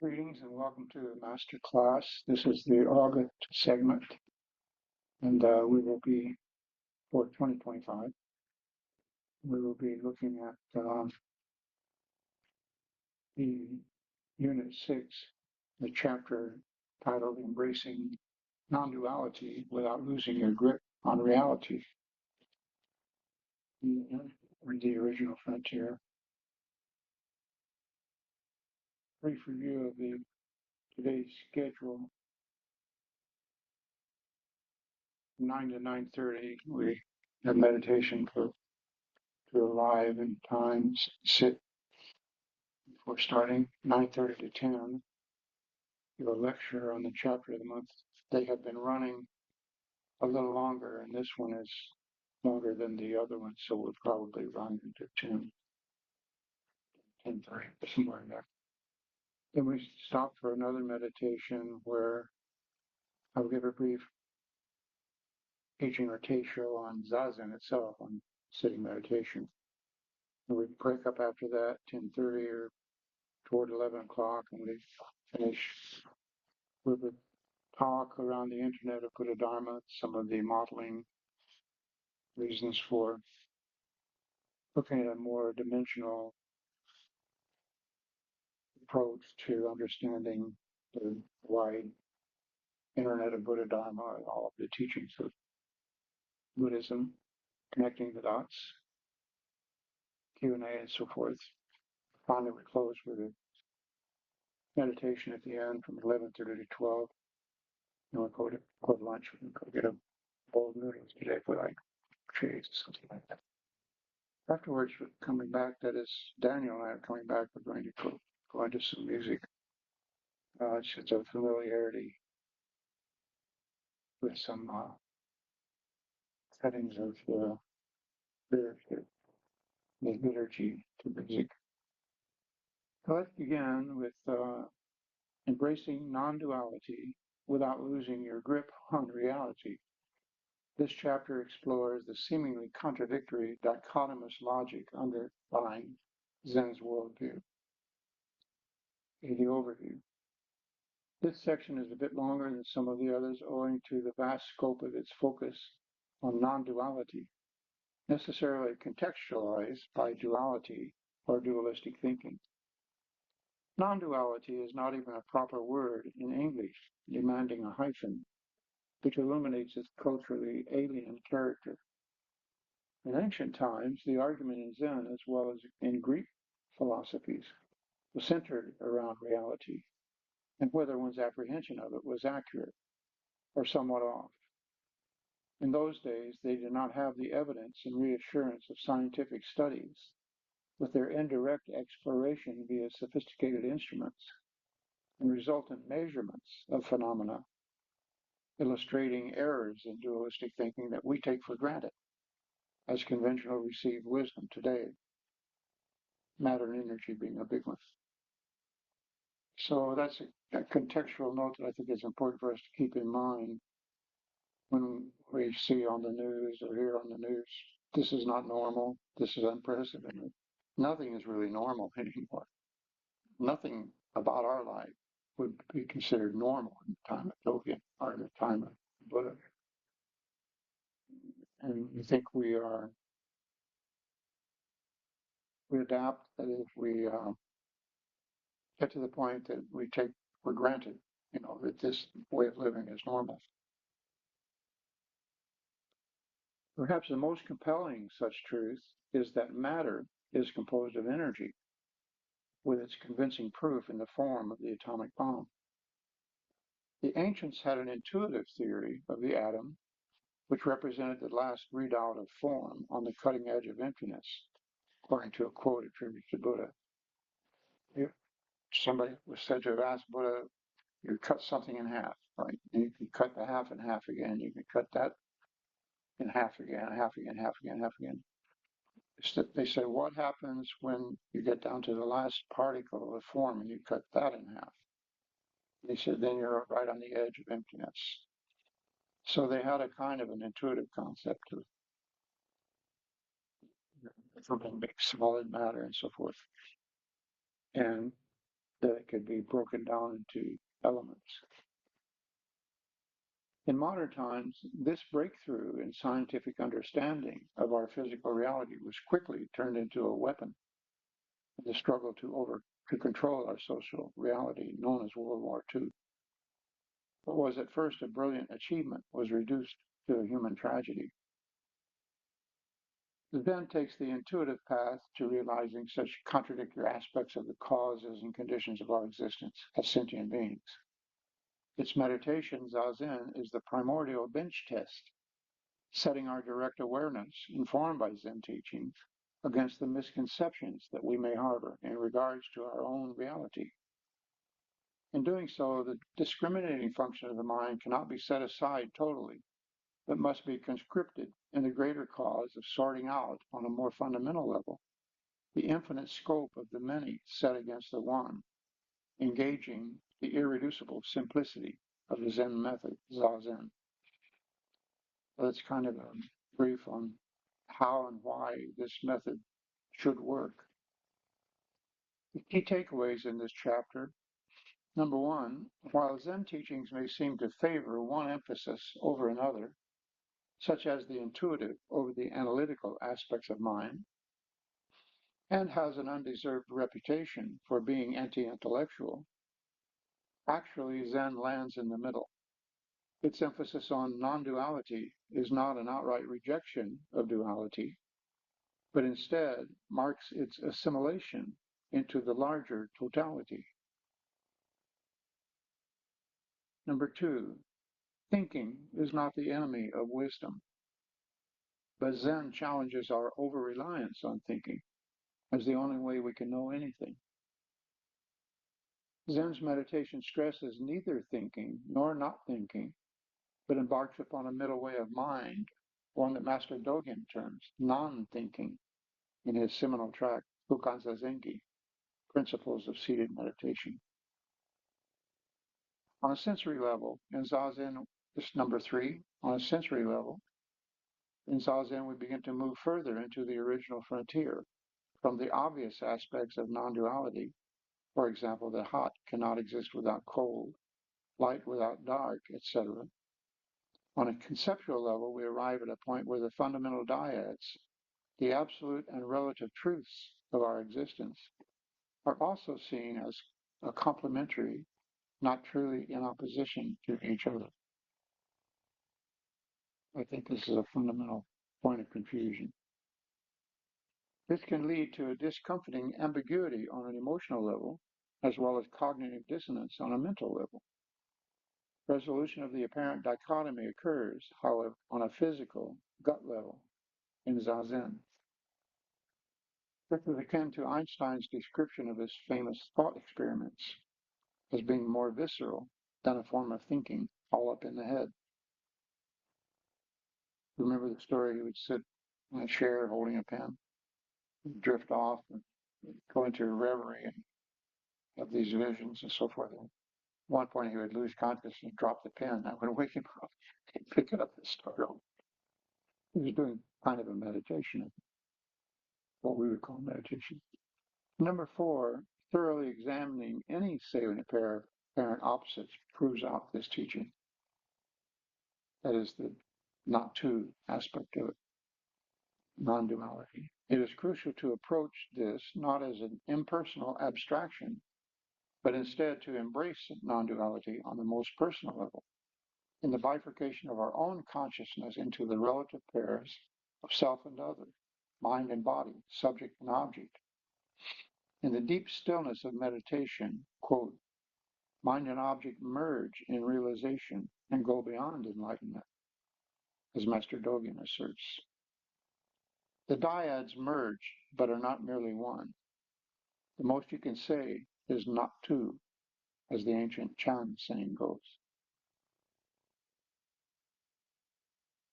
Greetings and welcome to the MasterClass. This is the August segment, and we will be, for 2025, we will be looking at the Unit 6, the chapter titled Embracing Non-Duality Without Losing Your Grip on Reality. Read the original frontier. Brief review of today's schedule. 9 to 9:30, we have meditation to arrive in time, sit before starting. 9:30 to 10, give a lecture on the chapter of the month. They have been running a little longer, and this one is longer than the other one, so we'll probably run into 10:30, somewhere in there. Then we stop for another meditation where I'll give a brief teaching or teisho on zazen itself, on sitting meditation. And we break up after that, 10:30 or toward 11 o'clock, and we finish with a talk around the internet of Buddha Dharma, some of the modeling reasons for looking at a more dimensional approach to understanding the wide internet of Buddha Dharma, all of the teachings of Buddhism, connecting the dots, Q&A, and so forth. Finally, we close with a meditation at the end from 11:30 to 12. And we'll go to lunch. We can go get a bowl of noodles today if we like, cheese, something like that. Afterwards, we're coming back, that is, Daniel and I are coming back, we're going to go into some music. It's just a familiarity with some settings of the liturgy to music. So let's begin with embracing non-duality without losing your grip on reality. This chapter explores the seemingly contradictory dichotomous logic underlying Zen's worldview. In the overview, this section is a bit longer than some of the others owing to the vast scope of its focus on non-duality, necessarily contextualized by duality or dualistic thinking. Non-duality is not even a proper word in English, demanding a hyphen, which illuminates its culturally alien character. In ancient times, the argument in Zen, as well as in Greek philosophies, was centered around reality and whether one's apprehension of it was accurate or somewhat off. In those days, they did not have the evidence and reassurance of scientific studies, with their indirect exploration via sophisticated instruments and resultant measurements of phenomena, illustrating errors in dualistic thinking that we take for granted as conventional received wisdom today, matter and energy being a big one. So that's a contextual note that I think is important for us to keep in mind when we see on the news or hear on the news, this is not normal, this is unprecedented. Nothing is really normal anymore. Nothing about our life would be considered normal in the time of Dogen or in the time of Buddha. And you think we adapt, that if we get to the point that we take for granted, that this way of living is normal. Perhaps the most compelling such truth is that matter is composed of energy, with its convincing proof in the form of the atomic bomb. The ancients had an intuitive theory of the atom, which represented the last readout of form on the cutting edge of emptiness, according to a quote attributed to Buddha. If somebody was said to have asked Buddha, you cut something in half, right? And you can cut the half in half again. You can cut that in half again, half again, half again, half again. They said, what happens when you get down to the last particle of form and you cut that in half? They said, then you're right on the edge of emptiness. So they had a kind of an intuitive concept of something big, solid matter, and so forth. And that it could be broken down into elements. In modern times, this breakthrough in scientific understanding of our physical reality was quickly turned into a weapon in the struggle to control our social reality, known as World War II. What was at first a brilliant achievement was reduced to a human tragedy. Zen takes the intuitive path to realizing such contradictory aspects of the causes and conditions of our existence as sentient beings. Its meditation, Zazen, is the primordial bench test, setting our direct awareness, informed by Zen teachings, against the misconceptions that we may harbor in regards to our own reality. In doing so, the discriminating function of the mind cannot be set aside totally, but must be conscripted in the greater cause of sorting out, on a more fundamental level, the infinite scope of the many set against the one, engaging the irreducible simplicity of the Zen method, Zazen. So that's kind of a brief on how and why this method should work. The key takeaways in this chapter: number one, while Zen teachings may seem to favor one emphasis over another, such as the intuitive over the analytical aspects of mind, and has an undeserved reputation for being anti-intellectual, actually Zen lands in the middle. Its emphasis on non-duality is not an outright rejection of duality, but instead marks its assimilation into the larger totality. Number two, thinking is not the enemy of wisdom, but Zen challenges our over-reliance on thinking as the only way we can know anything. Zen's meditation stresses neither thinking nor not thinking, but embarks upon a middle way of mind, one that Master Dogen terms non-thinking in his seminal tract, Fukan Zazengi, Principles of Seated Meditation. On a sensory level, in Zazen, this is number three, on a sensory level, in Zazen we begin to move further into the original frontier, from the obvious aspects of non-duality, for example, that hot cannot exist without cold, light without dark, etc. On a conceptual level, we arrive at a point where the fundamental dyads, the absolute and relative truths of our existence, are also seen as a complementary, not truly in opposition to each other. I think this is a fundamental point of confusion. This can lead to a discomforting ambiguity on an emotional level, as well as cognitive dissonance on a mental level. Resolution of the apparent dichotomy occurs, however, on a physical, gut level in Zazen. This is akin to Einstein's description of his famous thought experiments as being more visceral than a form of thinking all up in the head. Remember the story? He would sit in a chair holding a pen, drift off, and go into a reverie and have these visions and so forth. And at one point, he would lose consciousness and drop the pen. That would wake him up. He'd pick it up and start over. He was doing kind of a meditation, what we would call meditation. Number four, thoroughly examining any salient apparent opposites proves out this teaching. That is the not two aspect of it, non-duality. It is crucial to approach this not as an impersonal abstraction, but instead to embrace non-duality on the most personal level, in the bifurcation of our own consciousness into the relative pairs of self and other, mind and body, subject and object. In the deep stillness of meditation, quote, mind and object merge in realization and go beyond enlightenment, as Master Dogen asserts. The dyads merge, but are not merely one. The most you can say is not two, as the ancient Chan saying goes.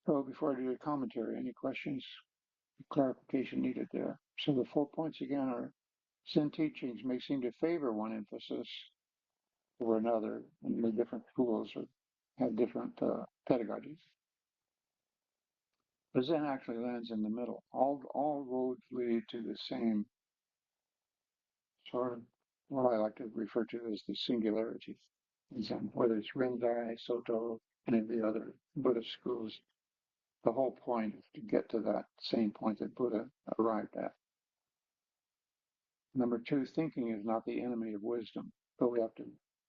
So before I do the commentary, any questions, clarification needed there? So the 4 points again are: Zen teachings may seem to favor one emphasis over another, and the different schools have different pedagogies. But Zen actually lands in the middle. All roads lead to the same sort of what I like to refer to as the singularity. Whether it's Rinzai, Soto, any of the other Buddhist schools, the whole point is to get to that same point that Buddha arrived at. Number two, thinking is not the enemy of wisdom, but we have to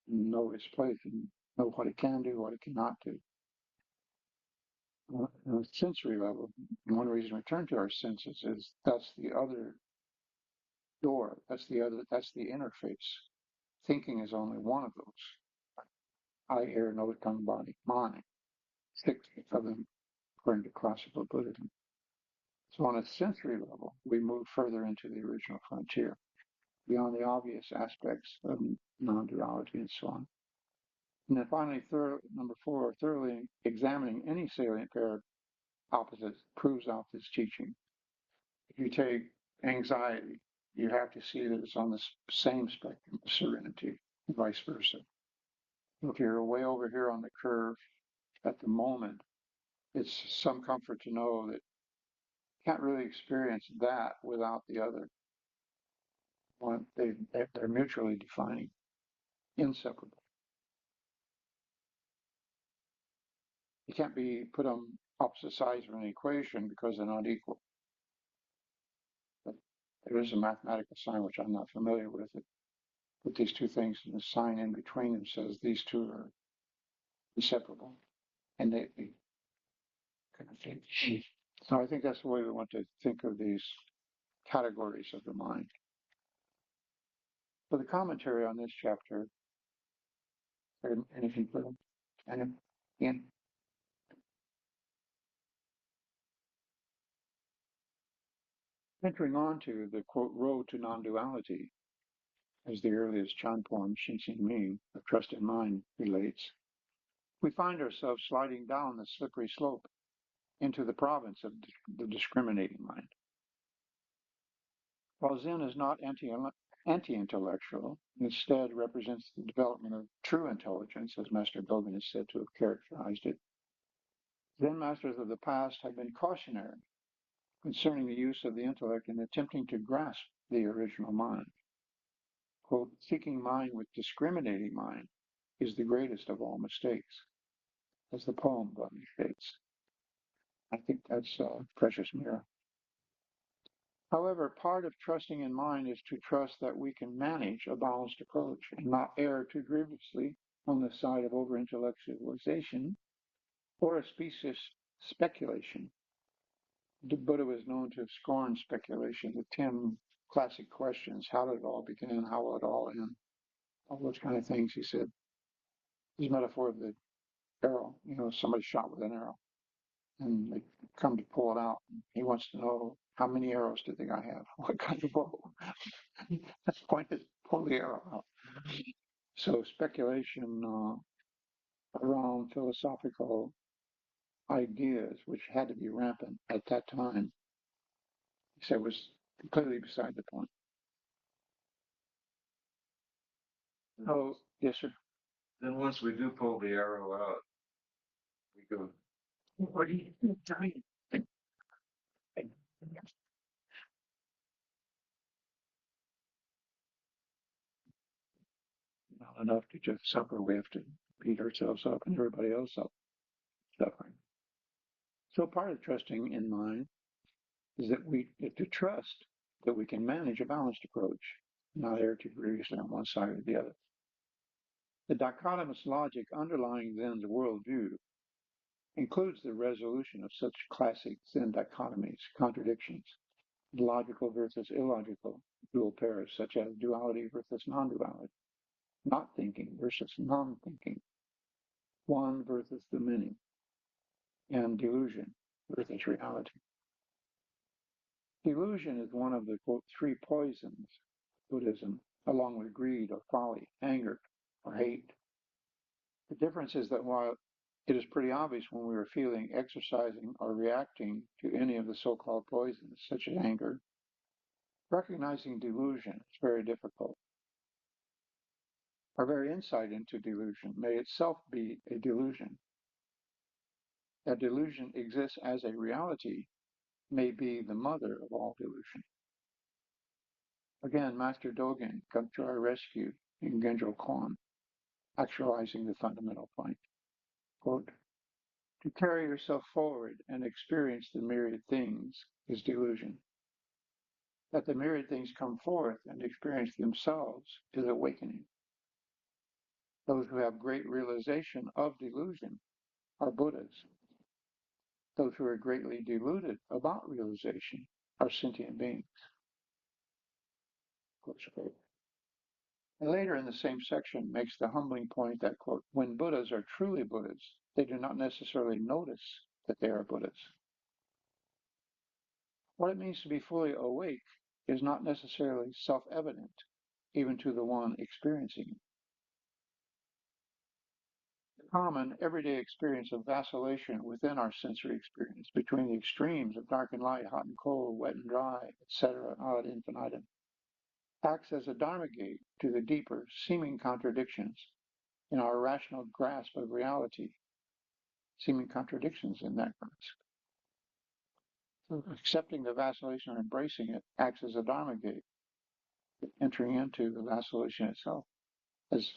know its place and know what it can do, what it cannot do. On a sensory level, one reason we turn to our senses is that's the other door, that's the interface. Thinking is only one of those. Eye, ear, nose, tongue, body, mind. 6 of them according to classical Buddhism. So on a sensory level, we move further into the original frontier, beyond the obvious aspects of non-duality and so on. And then finally, number four, thoroughly examining any salient pair of opposites proves out this teaching. If you take anxiety, you have to see that it's on the same spectrum of serenity, and vice versa. If you're way over here on the curve at the moment, it's some comfort to know that you can't really experience that without the other. They're mutually defining, inseparable. You can't be put on opposite sides of an equation because they're not equal. But there is a mathematical sign which I'm not familiar with. It put these two things and the sign in between them says these two are inseparable, and they kind of think. So I think that's the way we want to think of these categories of the mind. For the commentary on this chapter, anything further? And in entering on to the quote road to non-duality, as the earliest Chan poem Shinxin Ming, A Trusted Mind, relates, we find ourselves sliding down the slippery slope into the province of the discriminating mind. While Zen is not anti-intellectual, instead represents the development of true intelligence, as Master Dogen is said to have characterized it, Zen masters of the past have been cautionary concerning the use of the intellect in attempting to grasp the original mind. Quote, seeking mind with discriminating mind is the greatest of all mistakes, as the poem bluntly states. I think that's a precious mirror. However, part of trusting in mind is to trust that we can manage a balanced approach and not err too grievously on the side of over-intellectualization or a specious speculation. The Buddha was known to scorn speculation, the 10 classic questions. How did it all begin? How will it all end? All those kind of things, he said. His metaphor of the arrow, somebody shot with an arrow and they come to pull it out. He wants to know how many arrows did the guy have? What kind of bow? That's the point, is pull the arrow out. So speculation around philosophical ideas, which had to be rampant at that time, he said was completely beside the point. Oh, yes, sir. Then once we do pull the arrow out, we go, What are you doing? Not enough to just suffer. We have to beat ourselves up and everybody else up suffering. So part of trusting in mind is that we get to trust that we can manage a balanced approach, not err too grievously on one side or the other. The dichotomous logic underlying Zen's worldview includes the resolution of such classic Zen dichotomies, contradictions, logical versus illogical dual pairs, such as duality versus non-duality, not thinking versus non-thinking, one versus the many, and delusion versus reality. Delusion is one of the, quote, three poisons of Buddhism, along with greed or folly, anger or hate. The difference is that while it is pretty obvious when we are feeling, exercising, or reacting to any of the so-called poisons, such as anger, recognizing delusion is very difficult. Our very insight into delusion may itself be a delusion. That delusion exists as a reality may be the mother of all delusion. Again, Master Dogen comes to our rescue in Genjo Kwan, actualizing the fundamental point. Quote, to carry yourself forward and experience the myriad things is delusion. That the myriad things come forth and experience themselves is awakening. Those who have great realization of delusion are Buddhas. Those who are greatly deluded about realization are sentient beings. And later in the same section makes the humbling point that, quote, when Buddhas are truly Buddhas, they do not necessarily notice that they are Buddhas. What it means to be fully awake is not necessarily self-evident, even to the one experiencing it. The common everyday experience of vacillation within our sensory experience between the extremes of dark and light, hot and cold, wet and dry, etc., ad infinitum, acts as a dharma gate to the deeper, seeming contradictions in our rational grasp of reality, seeming contradictions in that grasp. So accepting the vacillation or embracing it acts as a dharma gate, entering into the vacillation itself as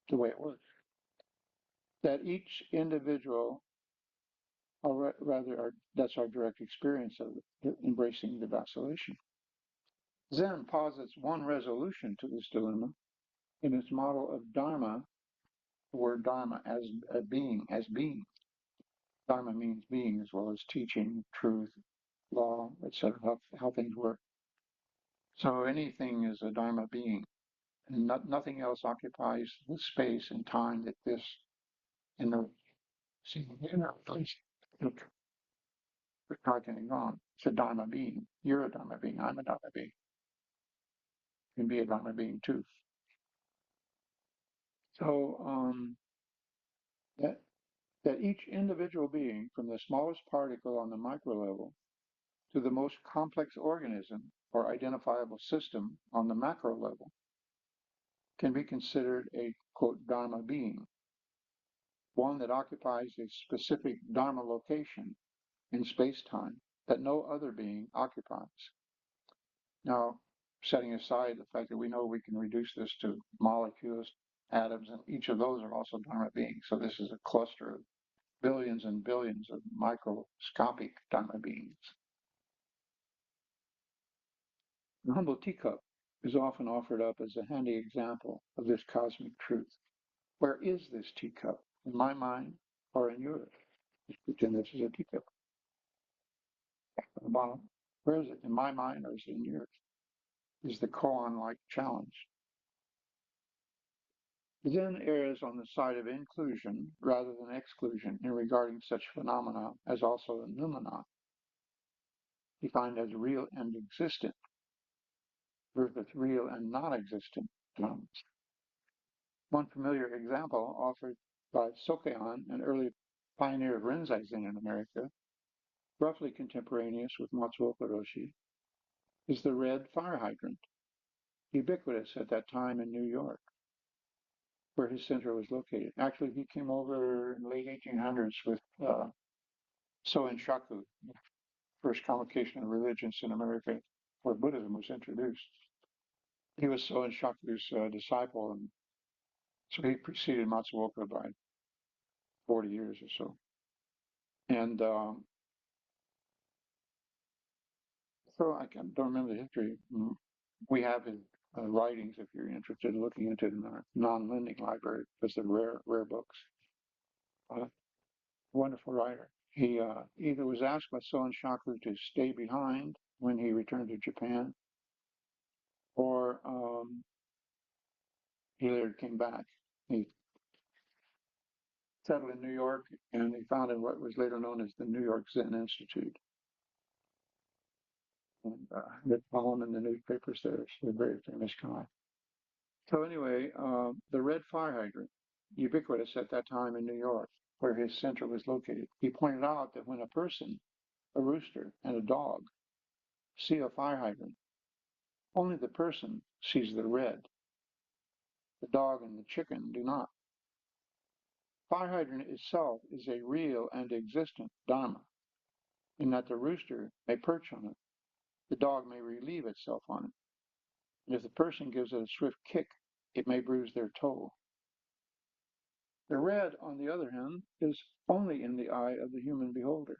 the way it works. That each individual, or rather, that's our direct experience of embracing the vacillation. Zen posits one resolution to this dilemma in its model of dharma, the word dharma as a being, as being. Dharma means being as well as teaching, truth, law, etc., how things work. So anything is a dharma being, and nothing else occupies the space and time that this in the place. Targeting on. It's a dharma being. You're a dharma being. I'm a dharma being. You can be a dharma being too. So that that each individual being, from the smallest particle on the micro level to the most complex organism or identifiable system on the macro level, can be considered a, quote, dharma being, one that occupies a specific dharma location in space-time that no other being occupies. Now, setting aside the fact that we know we can reduce this to molecules, atoms, and each of those are also dharma beings. So this is a cluster of billions and billions of microscopic dharma beings. The humble teacup is often offered up as a handy example of this cosmic truth. Where is this teacup? In my mind or in yours? Let's pretend this is a teacup. At the bottom. Where is it? In my mind or is it in yours? Is the koan-like challenge. Zen errs on the side of inclusion rather than exclusion in regarding such phenomena as also noumena, defined as real and existent, versus real and non-existent phenomena. One familiar example offered by Sokean, an early pioneer of Rinzai Zen in America, roughly contemporaneous with Matsuoka Roshi, is the red fire hydrant, ubiquitous at that time in New York, where his center was located. Actually, he came over in the late 1800s with Soen Shaku, the first convocation of religions in America where Buddhism was introduced. He was Soen Shaku's disciple, and so he preceded Matsuoka by 40 years or so. And so I don't remember the history. We have his writings if you're interested in looking into it in our non-lending library because they're rare books. Wonderful writer. He either was asked by Soen Shaku to stay behind when he returned to Japan, or he later came back. He settled in New York, and he founded what was later known as the New York Zen Institute. And they follow him in the newspapers there. He's a very famous guy. So anyway, the red fire hydrant, ubiquitous at that time in New York, where his center was located. He pointed out that when a person, a rooster, and a dog see a fire hydrant, only the person sees the red. The dog and the chicken do not. Fire hydrant itself is a real and existent dharma, in that the rooster may perch on it, the dog may relieve itself on it, And if the person gives it a swift kick, it may bruise their toe. The red, on the other hand, is only in the eye of the human beholder.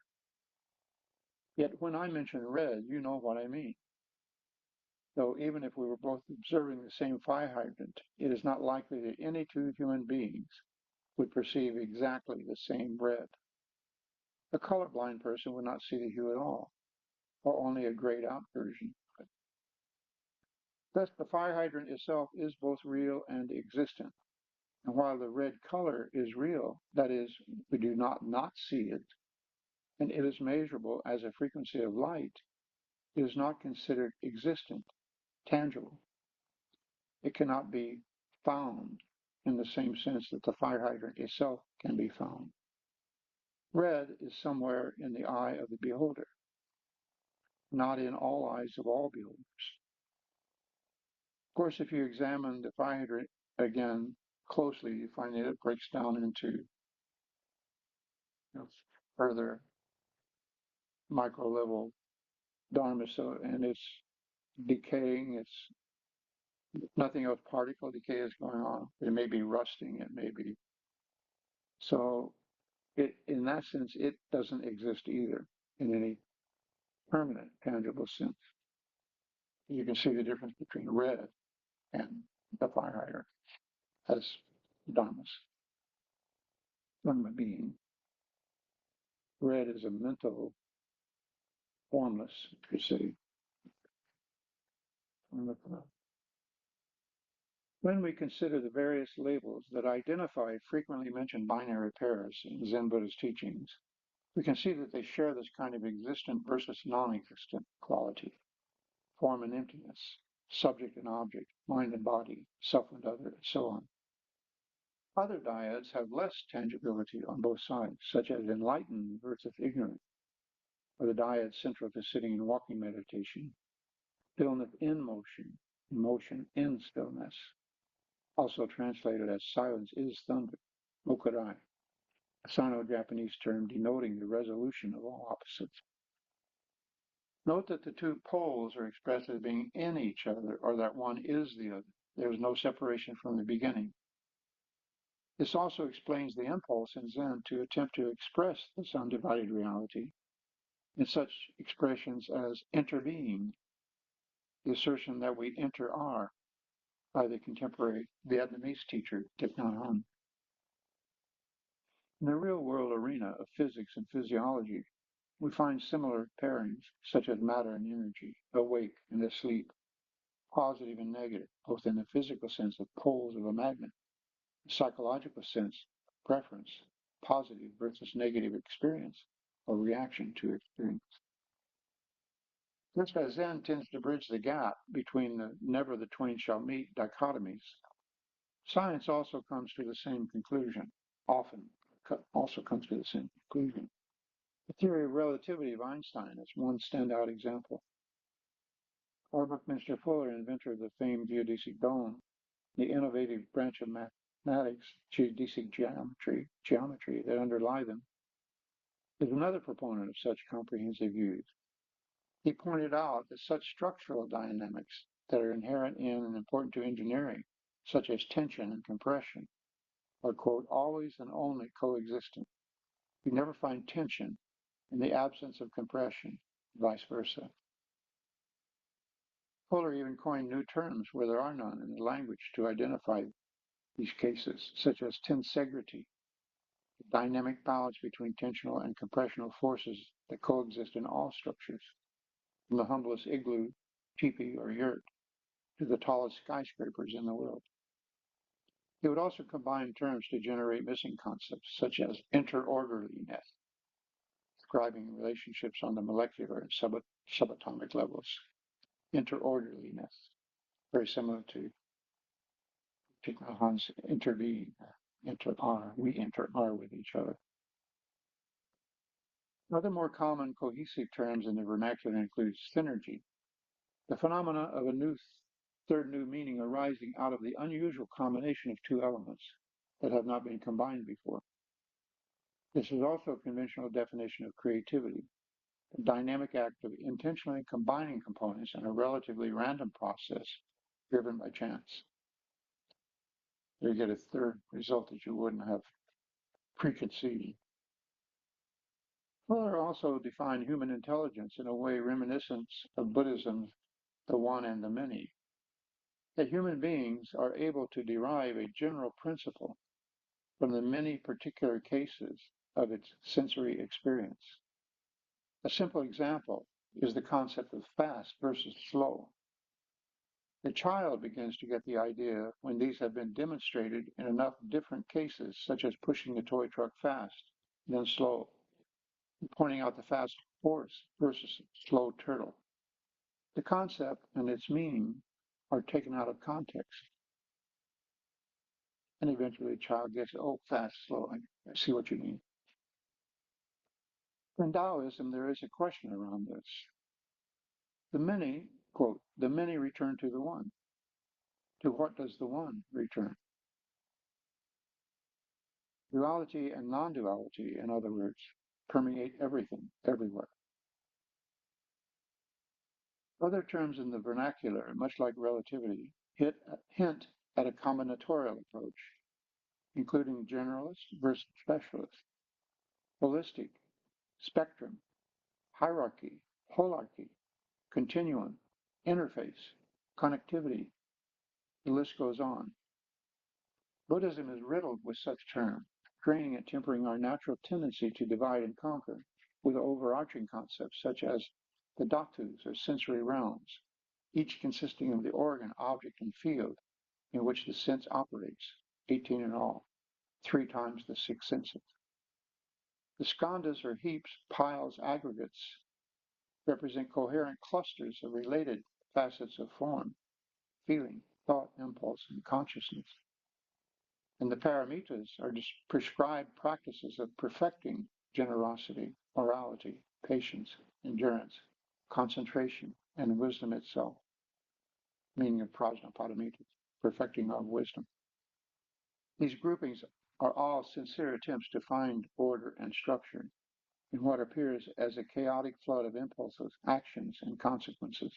Yet when I mention red, you know what I mean. Though even if we were both observing the same fire hydrant, it is not likely that any two human beings would perceive exactly the same red. A colorblind person would not see the hue at all, or only a grayed out version. Thus, the fire hydrant itself is both real and existent. And while the red color is real, that is, we do not see it, and it is measurable as a frequency of light, it is not considered existent, tangible. It cannot be found in the same sense that the fire hydrant itself can be found. Red is somewhere in the eye of the beholder, not in all eyes of all beholders. Of course, if you examine the fire hydrant again closely, you find that it breaks down into further micro level dharma, so, and it's decaying. It's nothing else. Particle decay is going on. It may be rusting. It may be so. It, in that sense, it doesn't exist either in any permanent, tangible sense. You can see the difference between red and the fire hydrant as dharmas, dharma being. Red is a mental, formless, you see. When we consider the various labels that identify frequently mentioned binary pairs in Zen Buddhist teachings, we can see that they share this kind of existent versus non-existent quality, form and emptiness, subject and object, mind and body, self and other, and so on. Other dyads have less tangibility on both sides, such as enlightened versus ignorant, or the dyad central to sitting and walking meditation, stillness in motion, motion in stillness, also translated as silence is thunder, mokurai, a Sino-Japanese term denoting the resolution of all opposites. Note that the two poles are expressed as being in each other, or that one is the other. There is no separation from the beginning. This also explains the impulse in Zen to attempt to express this undivided reality in such expressions as interbeing, the assertion that we enter are by the contemporary Vietnamese teacher Thich Nhat Hanh. In the real-world arena of physics and physiology, we find similar pairings, such as matter and energy, awake and asleep, positive and negative, both in the physical sense of poles of a magnet, the psychological sense, preference, positive versus negative experience, or reaction to experience. Just as Zen tends to bridge the gap between the never the twain shall meet dichotomies, science also comes to the same conclusion, often also comes to the same conclusion. The theory of relativity of Einstein is one standout example. Or Buckminster Fuller, inventor of the famed geodesic dome, the innovative branch of mathematics, geodesic geometry that underlie them, is another proponent of such comprehensive views. He pointed out that such structural dynamics that are inherent in and important to engineering, such as tension and compression, are, quote, always and only coexistent. You never find tension in the absence of compression, vice versa. Fuller even coined new terms where there are none in the language to identify these cases, such as tensegrity, the dynamic balance between tensional and compressional forces that coexist in all structures, from the humblest igloo, teepee, or yurt to the tallest skyscrapers in the world. He would also combine terms to generate missing concepts, such as interorderliness, describing relationships on the molecular and subatomic levels. Interorderliness, very similar to Thich Nhat Hanh's interbeing, inter-R, we inter-R with each other. Other more common cohesive terms in the vernacular include synergy, the phenomena of a third new meaning arising out of the unusual combination of two elements that have not been combined before. This is also a conventional definition of creativity, the dynamic act of intentionally combining components in a relatively random process driven by chance. You get a third result that you wouldn't have preconceived. Fuller also defined human intelligence in a way reminiscent of Buddhism's the one and the many, that human beings are able to derive a general principle from the many particular cases of its sensory experience. A simple example is the concept of fast versus slow. The child begins to get the idea when these have been demonstrated in enough different cases, such as pushing the toy truck fast, then slow, and pointing out the fast horse versus slow turtle. The concept and its meaning are taken out of context. And eventually the child gets, oh, fast, slow, I see what you mean. In Taoism, there is a question around this. The many, quote, the many return to the one. To what does the one return? Duality and non-duality, in other words, permeate everything, everywhere. Other terms in the vernacular, much like relativity, hint at a combinatorial approach, including generalist versus specialist, holistic, spectrum, hierarchy, holarchy, continuum, interface, connectivity. The list goes on. Buddhism is riddled with such terms, training at tempering our natural tendency to divide and conquer with overarching concepts such as the dhatus or sensory realms, each consisting of the organ, object, and field in which the sense operates, 18 in all, 3 times the 6 senses. The skandhas or heaps, piles, aggregates represent coherent clusters of related facets of form, feeling, thought, impulse, and consciousness. And the paramitas are prescribed practices of perfecting generosity, morality, patience, endurance, concentration, and wisdom itself, meaning of prajnapadamitas, perfecting our wisdom. These groupings are all sincere attempts to find order and structure in what appears as a chaotic flood of impulses, actions, and consequences.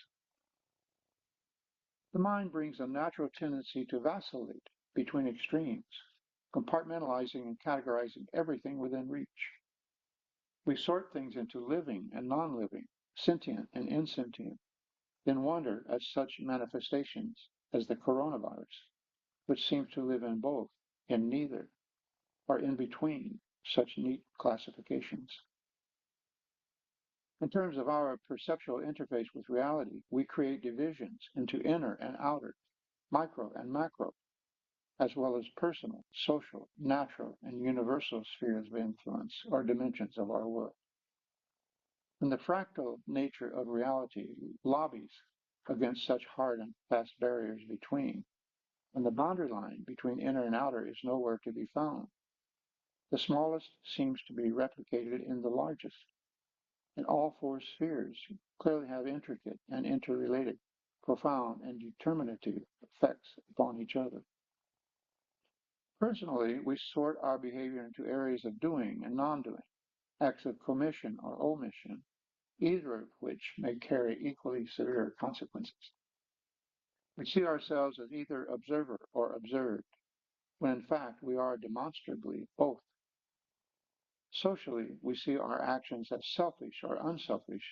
The mind brings a natural tendency to vacillate between extremes, compartmentalizing and categorizing everything within reach. We sort things into living and non-living, sentient and insentient, then wonder at such manifestations as the coronavirus, which seems to live in both, in neither, or in between such neat classifications. In terms of our perceptual interface with reality, we create divisions into inner and outer, micro and macro, as well as personal, social, natural, and universal spheres of influence or dimensions of our world. And the fractal nature of reality lobbies against such hard and fast barriers between, and the boundary line between inner and outer is nowhere to be found. The smallest seems to be replicated in the largest, and all 4 spheres clearly have intricate and interrelated, profound and determinative effects upon each other. Personally, we sort our behavior into areas of doing and non-doing, acts of commission or omission, either of which may carry equally severe consequences. We see ourselves as either observer or observed, when in fact we are demonstrably both. Socially, we see our actions as selfish or unselfish,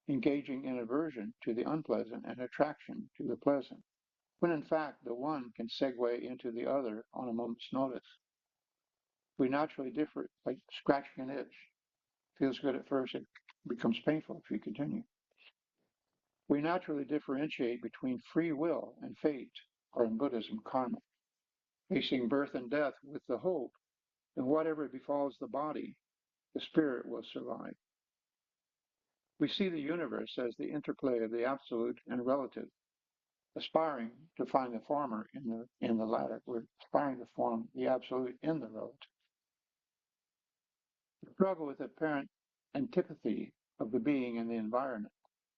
engaging in aversion to the unpleasant and attraction to the pleasant, when in fact the one can segue into the other on a moment's notice. We naturally differ, like scratching an itch. Feels good at first, it becomes painful if you continue. We naturally differentiate between free will and fate, or in Buddhism, karma, facing birth and death with the hope that whatever befalls the body, the spirit will survive. We see the universe as the interplay of the absolute and relative, aspiring to find the former in the latter. We're aspiring to form the absolute in the relative. We struggle with apparent antipathy of the being and the environment,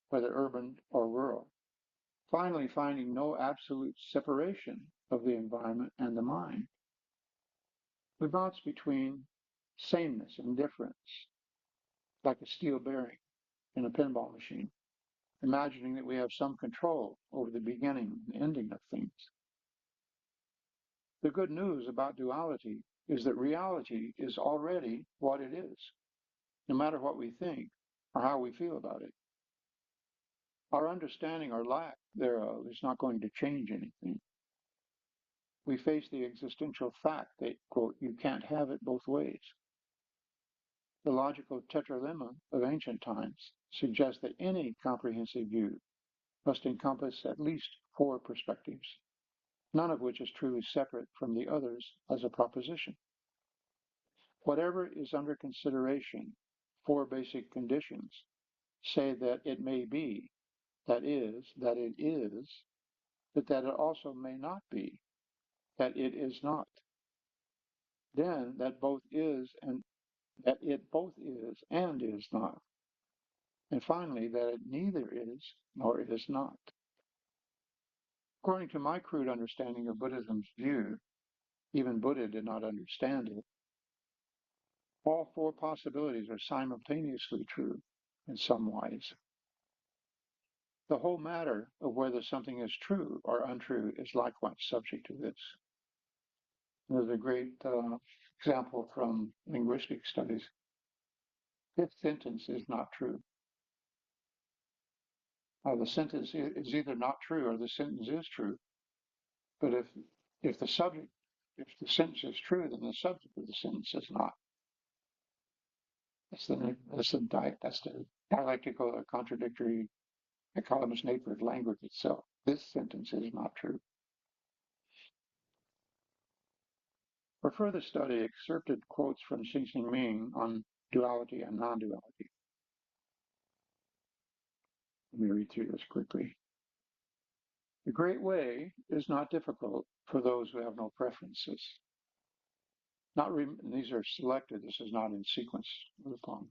whether urban or rural. Finally, finding no absolute separation of the environment and the mind. We bounce between sameness and difference, like a steel bearing in a pinball machine. imagining that we have some control over the beginning and ending of things. The good news about duality is that reality is already what it is, no matter what we think or how we feel about it. Our understanding or lack thereof is not going to change anything. We face the existential fact that, quote, you can't have it both ways. The logical tetralemma of ancient times suggests that any comprehensive view must encompass at least four perspectives, none of which is truly separate from the others as a proposition. Whatever is under consideration, four basic conditions say that it may be, that it is, but that it also may not be, that it is not. Then that it both is and is not. And finally, that it neither is nor is not. According to my crude understanding of Buddhism's view, even Buddha did not understand it. All four possibilities are simultaneously true in some wise. The whole matter of whether something is true or untrue is likewise subject to this. There's a great example from linguistic studies. This sentence is not true. The sentence is either not true or the sentence is true. But if the subject, if the sentence is true, then the subject of the sentence is not. That's the dialectical or contradictory economist nature of language itself. This sentence is not true. For further study, excerpted quotes from Xing Ming on duality and non-duality. Let me read through this quickly. The great way is not difficult for those who have no preferences. These are selected. This is not in sequence of the poem.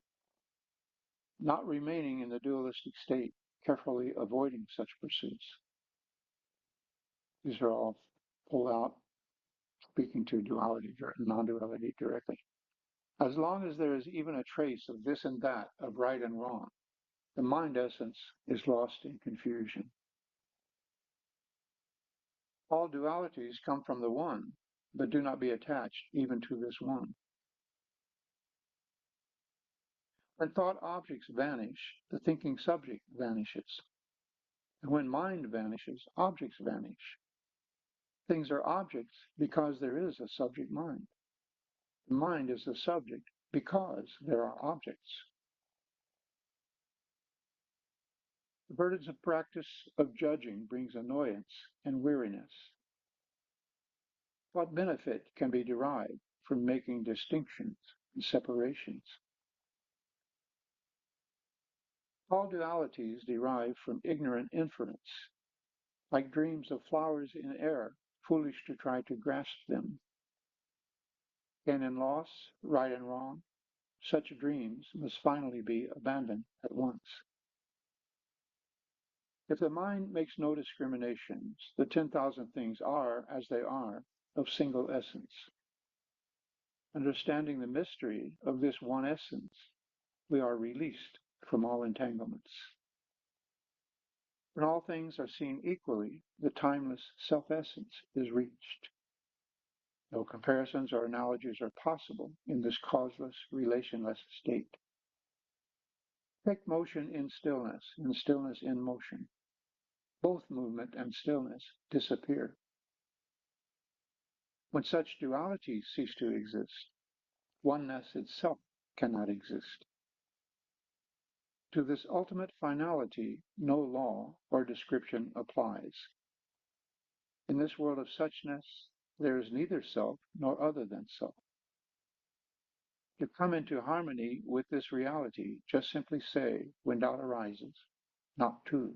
Not remaining in the dualistic state, carefully avoiding such pursuits. These are all pulled out, speaking to duality, non-duality directly. As long as there is even a trace of this and that, of right and wrong, the mind essence is lost in confusion. All dualities come from the one, but do not be attached even to this one. When thought objects vanish, the thinking subject vanishes. And when mind vanishes, objects vanish. Things are objects because there is a subject mind. The mind is the subject because there are objects. The burdensome practice of judging brings annoyance and weariness. What benefit can be derived from making distinctions and separations? All dualities derive from ignorant inference, like dreams of flowers in air, foolish to try to grasp them. Gain and loss, right and wrong, such dreams must finally be abandoned at once. If the mind makes no discriminations, the 10,000 things are, as they are, of single essence. Understanding the mystery of this one essence, we are released from all entanglements. When all things are seen equally, the timeless self-essence is reached. No comparisons or analogies are possible in this causeless, relationless state. Take motion in stillness, and stillness in motion. Both movement and stillness disappear. When such dualities cease to exist, oneness itself cannot exist. To this ultimate finality, no law or description applies. In this world of suchness, there is neither self nor other than self. To come into harmony with this reality, just simply say, when doubt arises, not to.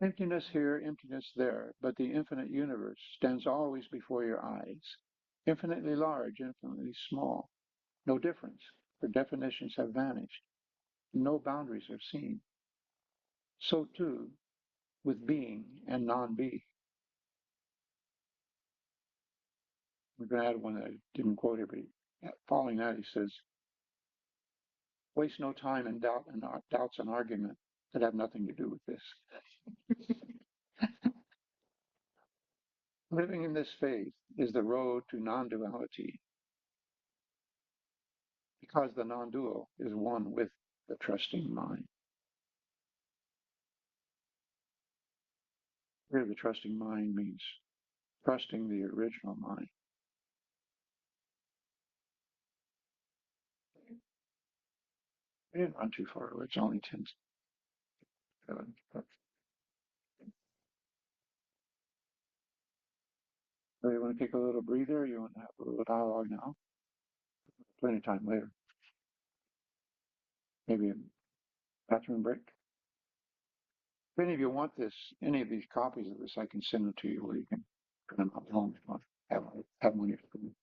Emptiness here, emptiness there, but the infinite universe stands always before your eyes, infinitely large, infinitely small. No difference, for definitions have vanished. No boundaries are seen. So too with being and non-being. We're going to add one that I didn't quote here, but following that he says, Waste no time in doubts and argument that have nothing to do with this. Living in this faith is the road to non-duality, because the non-dual is one with the trusting mind. Here, the trusting mind means trusting the original mind. We didn't run too far. It's only 10:07. So you want to take a little breather? Or you want to have a little dialogue now? Plenty of time later. Maybe a bathroom break. If any of you want this, any of these copies of this, I can send them to you, or you can print them out at home if you want. Have them on your screen.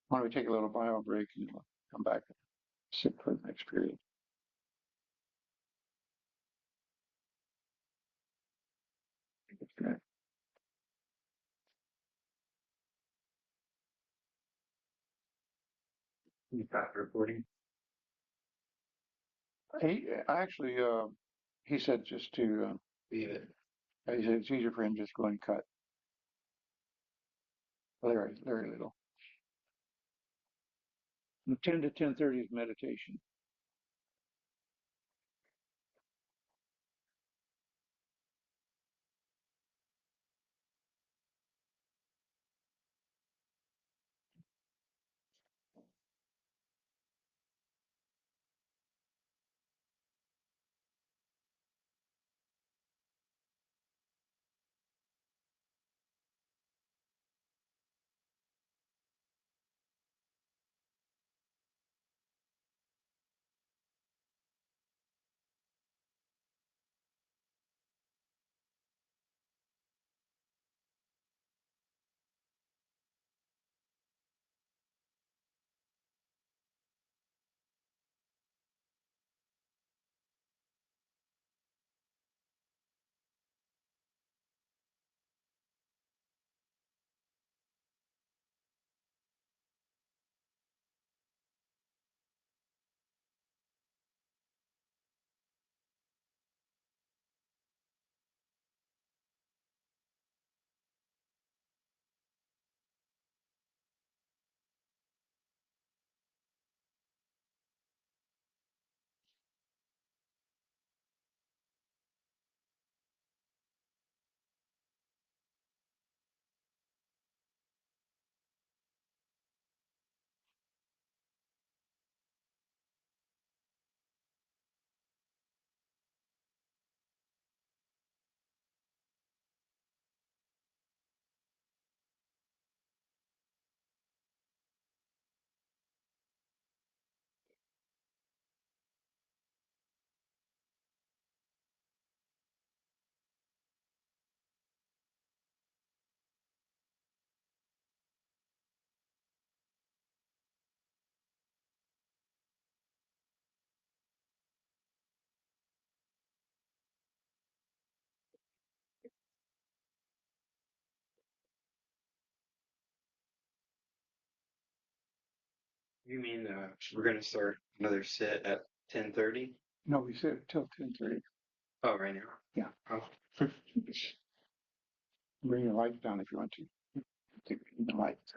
Why don't we take a little bio break and we'll come back and sit for the next period? Okay. You got recording? He said just to, Leave it. he said it's easier for him just go and cut very little. 10 to 10:30 is meditation. You mean we're gonna start another sit at 10:30? No, we said till 10:30. Oh, right now. Yeah. Oh. Bring your lights down if you want to. Take the lights.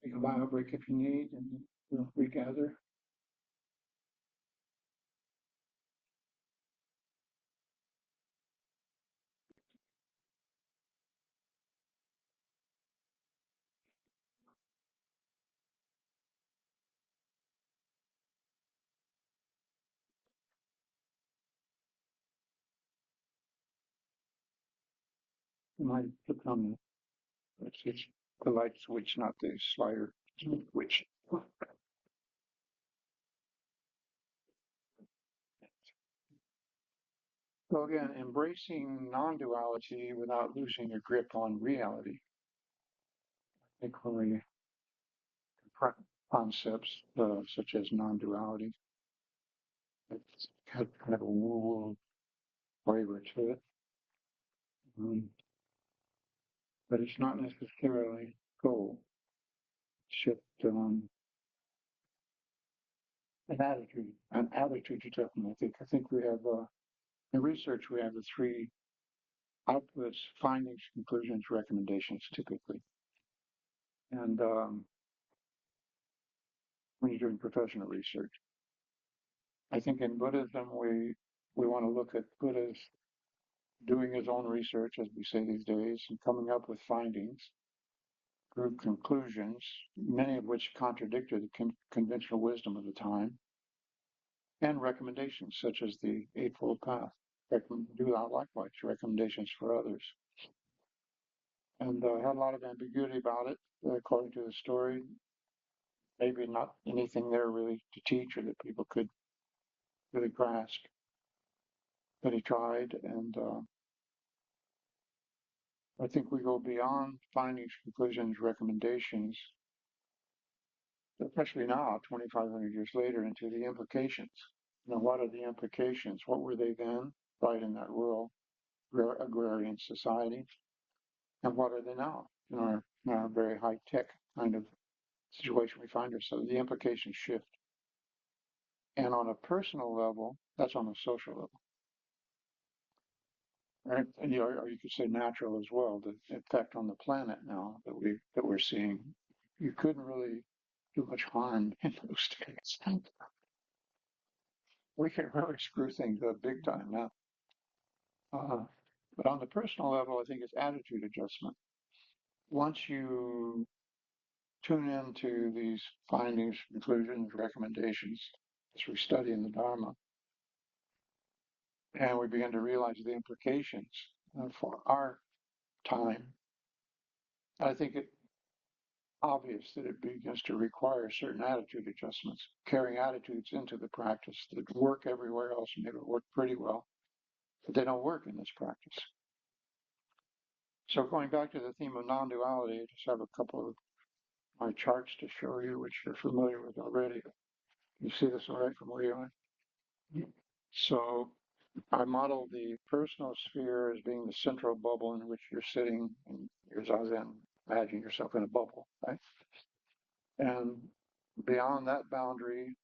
Take a bio break if you need, and we'll regather. You might click on it's the light switch, not the slider switch. So again, embracing non-duality without losing your grip on reality. I think when we confront concepts such as non-duality, it's got kind of a woo-woo flavor to it. But it's not necessarily goal. It's just an attitude development. I think we have in research we have the three outputs: findings, conclusions, recommendations, typically. And when you're doing professional research, I think in Buddhism we want to look at Buddha's doing his own research, as we say these days, and coming up with findings, group conclusions, many of which contradicted the conventional wisdom of the time, and recommendations such as the Eightfold Path. Do that likewise, recommendations for others. And had a lot of ambiguity about it, according to the story. Maybe not anything there really to teach or that people could really grasp. But he tried, and I think we go beyond findings, conclusions, recommendations, especially now, 2,500 years later, into the implications. What are the implications? What were they then, right in that rural agrarian society? And what are they now in our very high-tech kind of situation we find ourselves? The implications shift. And on a personal level, that's on a social level. Right? And or you could say natural as well, the effect on the planet now that we're seeing. You couldn't really do much harm in those days. We can really screw things up big time now. But on the personal level, I think it's attitude adjustment. Once you tune into these findings, conclusions, recommendations as we study in the Dharma, and we begin to realize the implications for our time, I think it's obvious that it begins to require certain attitude adjustments, carrying attitudes into the practice that work everywhere else and maybe work pretty well, but they don't work in this practice. So going back to the theme of non-duality, I just have a couple of my charts to show you, which you're familiar with already. You see this all right from where you are? So I model the personal sphere as being the central bubble in which you're sitting in your zazen. Imagine yourself in a bubble, right? And beyond that boundary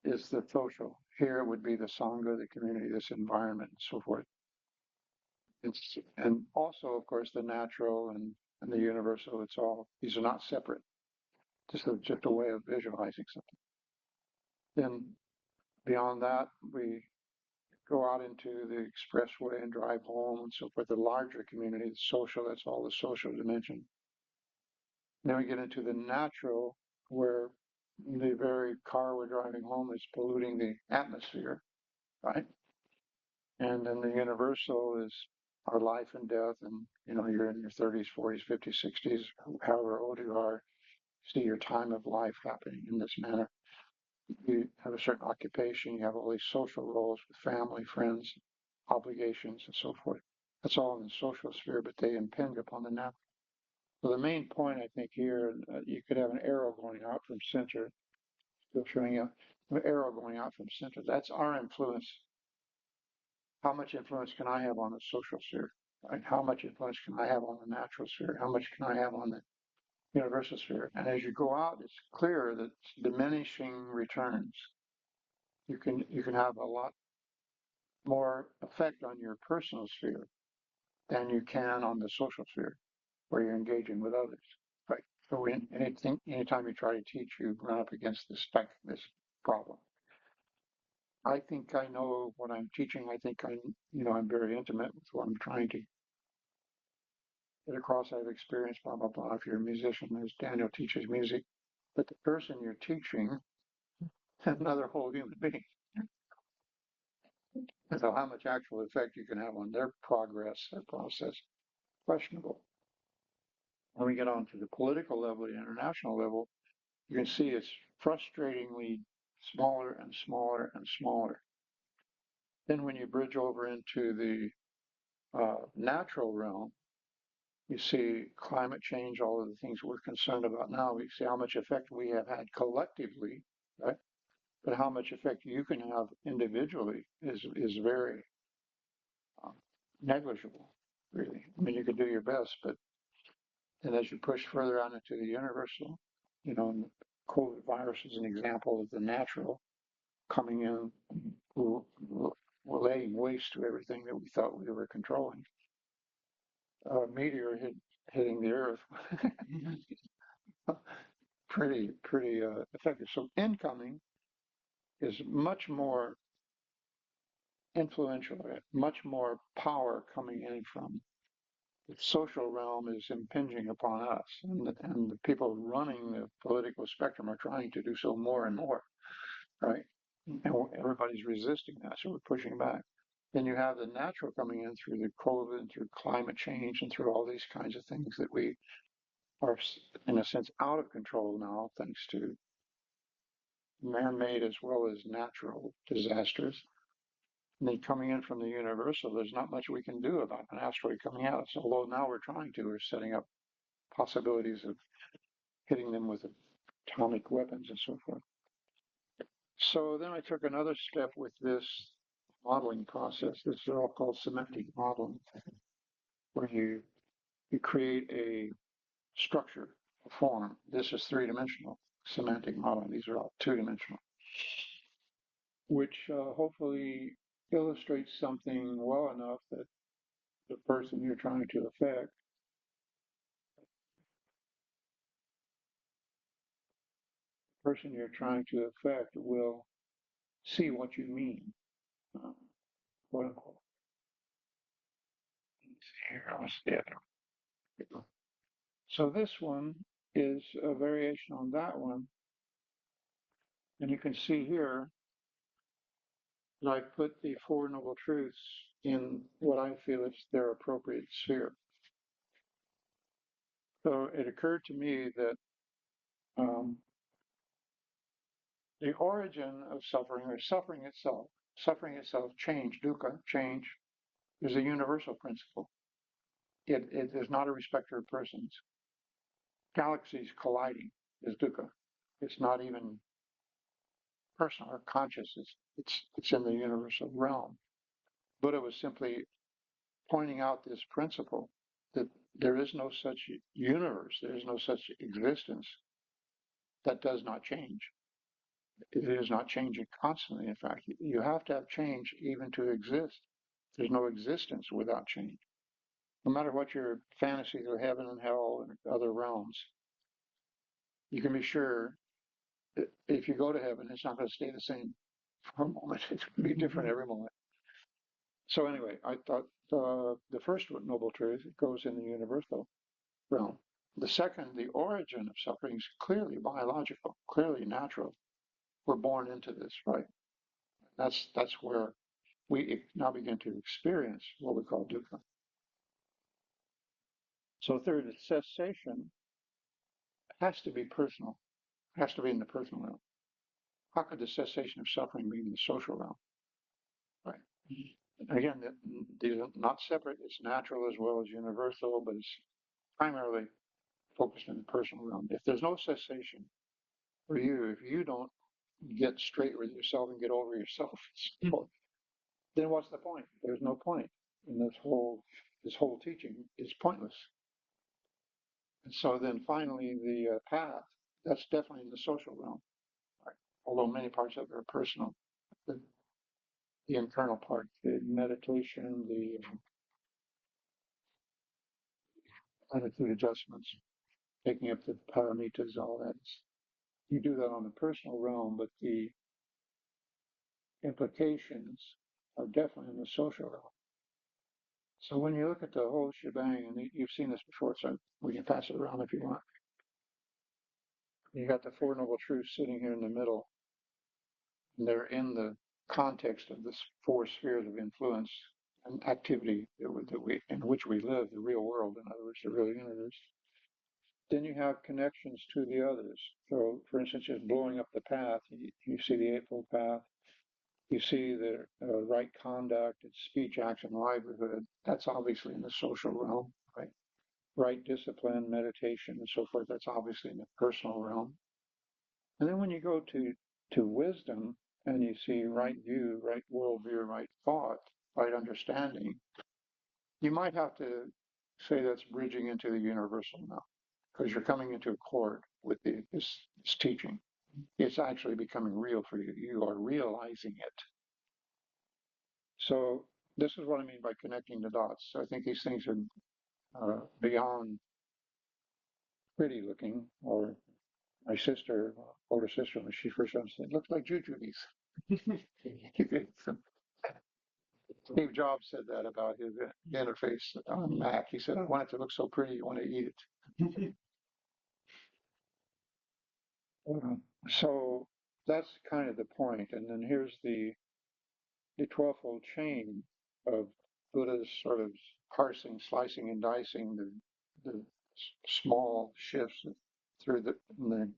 is the social. Here would be the sangha, the community, this environment, and so forth. And also, of course, the natural and the universal. It's all, these are not separate. Just a way of visualizing something. Then beyond that, we go out into the expressway and drive home and so forth. The larger community, the social, that's all the social dimension. Then we get into the natural, where the very car we're driving home is polluting the atmosphere, right? And then the universal is our life and death. And, you're in your 30s, 40s, 50s, 60s, however old you are, see your time of life happening in this manner. You have a certain occupation, you have all these social roles with family, friends, obligations, and so forth. That's all in the social sphere, but they impinge upon the natural. So the main point, I think, here, you could have an arrow going out from center, still showing you an arrow going out from center. That's our influence. How much influence can I have on the social sphere? Right? How much influence can I have on the natural sphere? How much can I have on the universal sphere? And as you go out, it's clear that diminishing returns. You can have a lot more effect on your personal sphere than you can on the social sphere where you're engaging with others. Right. So anytime you try to teach, you run up against this problem. I think I know what I'm teaching. I think I'm very intimate with what I'm trying to get across. I've experienced blah, blah, blah. If you're a musician, as Daniel teaches music, but the person you're teaching is another whole human being. And so how much actual effect you can have on their progress, their process, questionable. When we get on to the political level, the international level, you can see it's frustratingly smaller and smaller and smaller. Then when you bridge over into the natural realm, you see climate change, all of the things we're concerned about now. We see how much effect we have had collectively, right? But how much effect you can have individually is very um, negligible, really. I mean, you can do your best, but and as you push further out into the universal, and COVID virus is an example of the natural coming in, laying waste to everything that we thought we were controlling. A meteor hitting the Earth, pretty effective. So incoming is much more influential, much more power coming in from the social realm is impinging upon us, and the people running the political spectrum are trying to do so more and more, right? And everybody's resisting that, so we're pushing back. Then you have the natural coming in through the COVID, and through climate change, and through all these kinds of things that we are, in a sense, out of control now, thanks to man-made as well as natural disasters. And then coming in from the universal, there's not much we can do about an asteroid coming at us, although now we're trying to. We're setting up possibilities of hitting them with atomic weapons and so forth. So then I took another step with this modeling process. This is all called semantic modeling, where you create a structure, a form. This is three-dimensional semantic modeling. These are all two-dimensional, which hopefully illustrates something well enough that the person you're trying to affect will see what you mean, uh, quote unquote. Here, let's see it. So this one is a variation on that one, and you can see here that I put the Four Noble Truths in what I feel is their appropriate sphere. So it occurred to me that um, the origin of suffering, or suffering itself, change, dukkha, change, is a universal principle. It is not a respecter of persons. Galaxies colliding is dukkha. It's not even personal or conscious. It's in the universal realm. Buddha was simply pointing out this principle that there is no such universe, there is no such existence that does not change. It is not changing constantly. In fact, you have to have change even to exist. There's no existence without change. No matter what your fantasies of heaven and hell and other realms, you can be sure that if you go to heaven, it's not going to stay the same for a moment. It's going to be different every moment. So anyway, I thought the first noble truth goes in the universal realm. The second, the origin of suffering, is clearly biological, clearly natural. We're born into this, right? That's where we now begin to experience what we call dukkha. So third, the cessation has to be personal, has to be in the personal realm. How could the cessation of suffering be in the social realm, right? Again, these are not separate. It's natural as well as universal, but it's primarily focused in the personal realm. If there's no cessation for you, if you don't get straight with yourself and get over yourself, then what's the point? There's no point. And this whole teaching is pointless. And so then finally the path, that's definitely in the social realm, right? Although many parts of it are personal. The, the internal part, the meditation, the attitude adjustments, taking up the paramitas, all that. You do that on the personal realm, but the implications are definitely in the social realm. So when you look at the whole shebang, and you've seen this before, so we can pass it around if you want. You got the Four Noble Truths sitting here in the middle, and they're in the context of the four spheres of influence and activity in which we live, the real world, in other words, the real universe. Then you have connections to the others. So, for instance, just blowing up the path, you see the Eightfold Path, you see the right conduct, it's speech, action, livelihood. That's obviously in the social realm, right? Right discipline, meditation, and so forth. That's obviously in the personal realm. And then when you go to wisdom and you see right view, right worldview, right thought, right understanding, you might have to say that's bridging into the universal now, because you're coming into accord with this teaching. It's actually becoming real for you. You are realizing it. So this is what I mean by connecting the dots. So I think these things are beyond pretty looking. Or my sister, older sister, when she first said, it looks like jujubes. Steve Jobs said that about his interface on Mac. He said, I want it to look so pretty, you want to eat it. So that's kind of the point. And then here's the 12-fold chain of Buddha's sort of parsing, slicing, and dicing the small shifts through the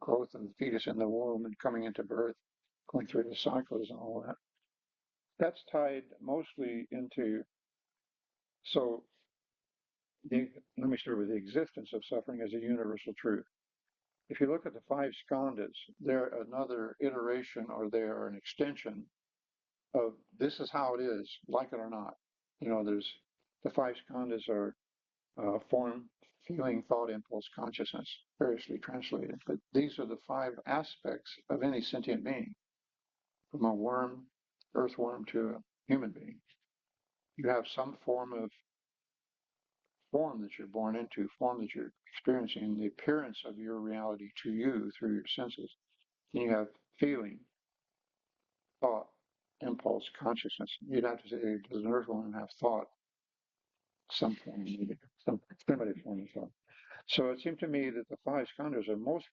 growth of the fetus in the womb and coming into birth, going through the cycles and all that. That's tied mostly into, so let me start with the existence of suffering as a universal truth. If you look at the five skandhas, they're another iteration or they are an extension of this is how it is, like it or not. There's the five skandhas are form, feeling, thought, impulse, consciousness, variously translated. But these are the five aspects of any sentient being, from a worm, earthworm, to a human being. You have some form that you're born into, form that you're experiencing, the appearance of your reality to you through your senses. Then you have feeling, thought, impulse, consciousness. You'd have to say, does an earthworm have thought? Some form, some primitive form of thought. So it seemed to me that the five skandhas are most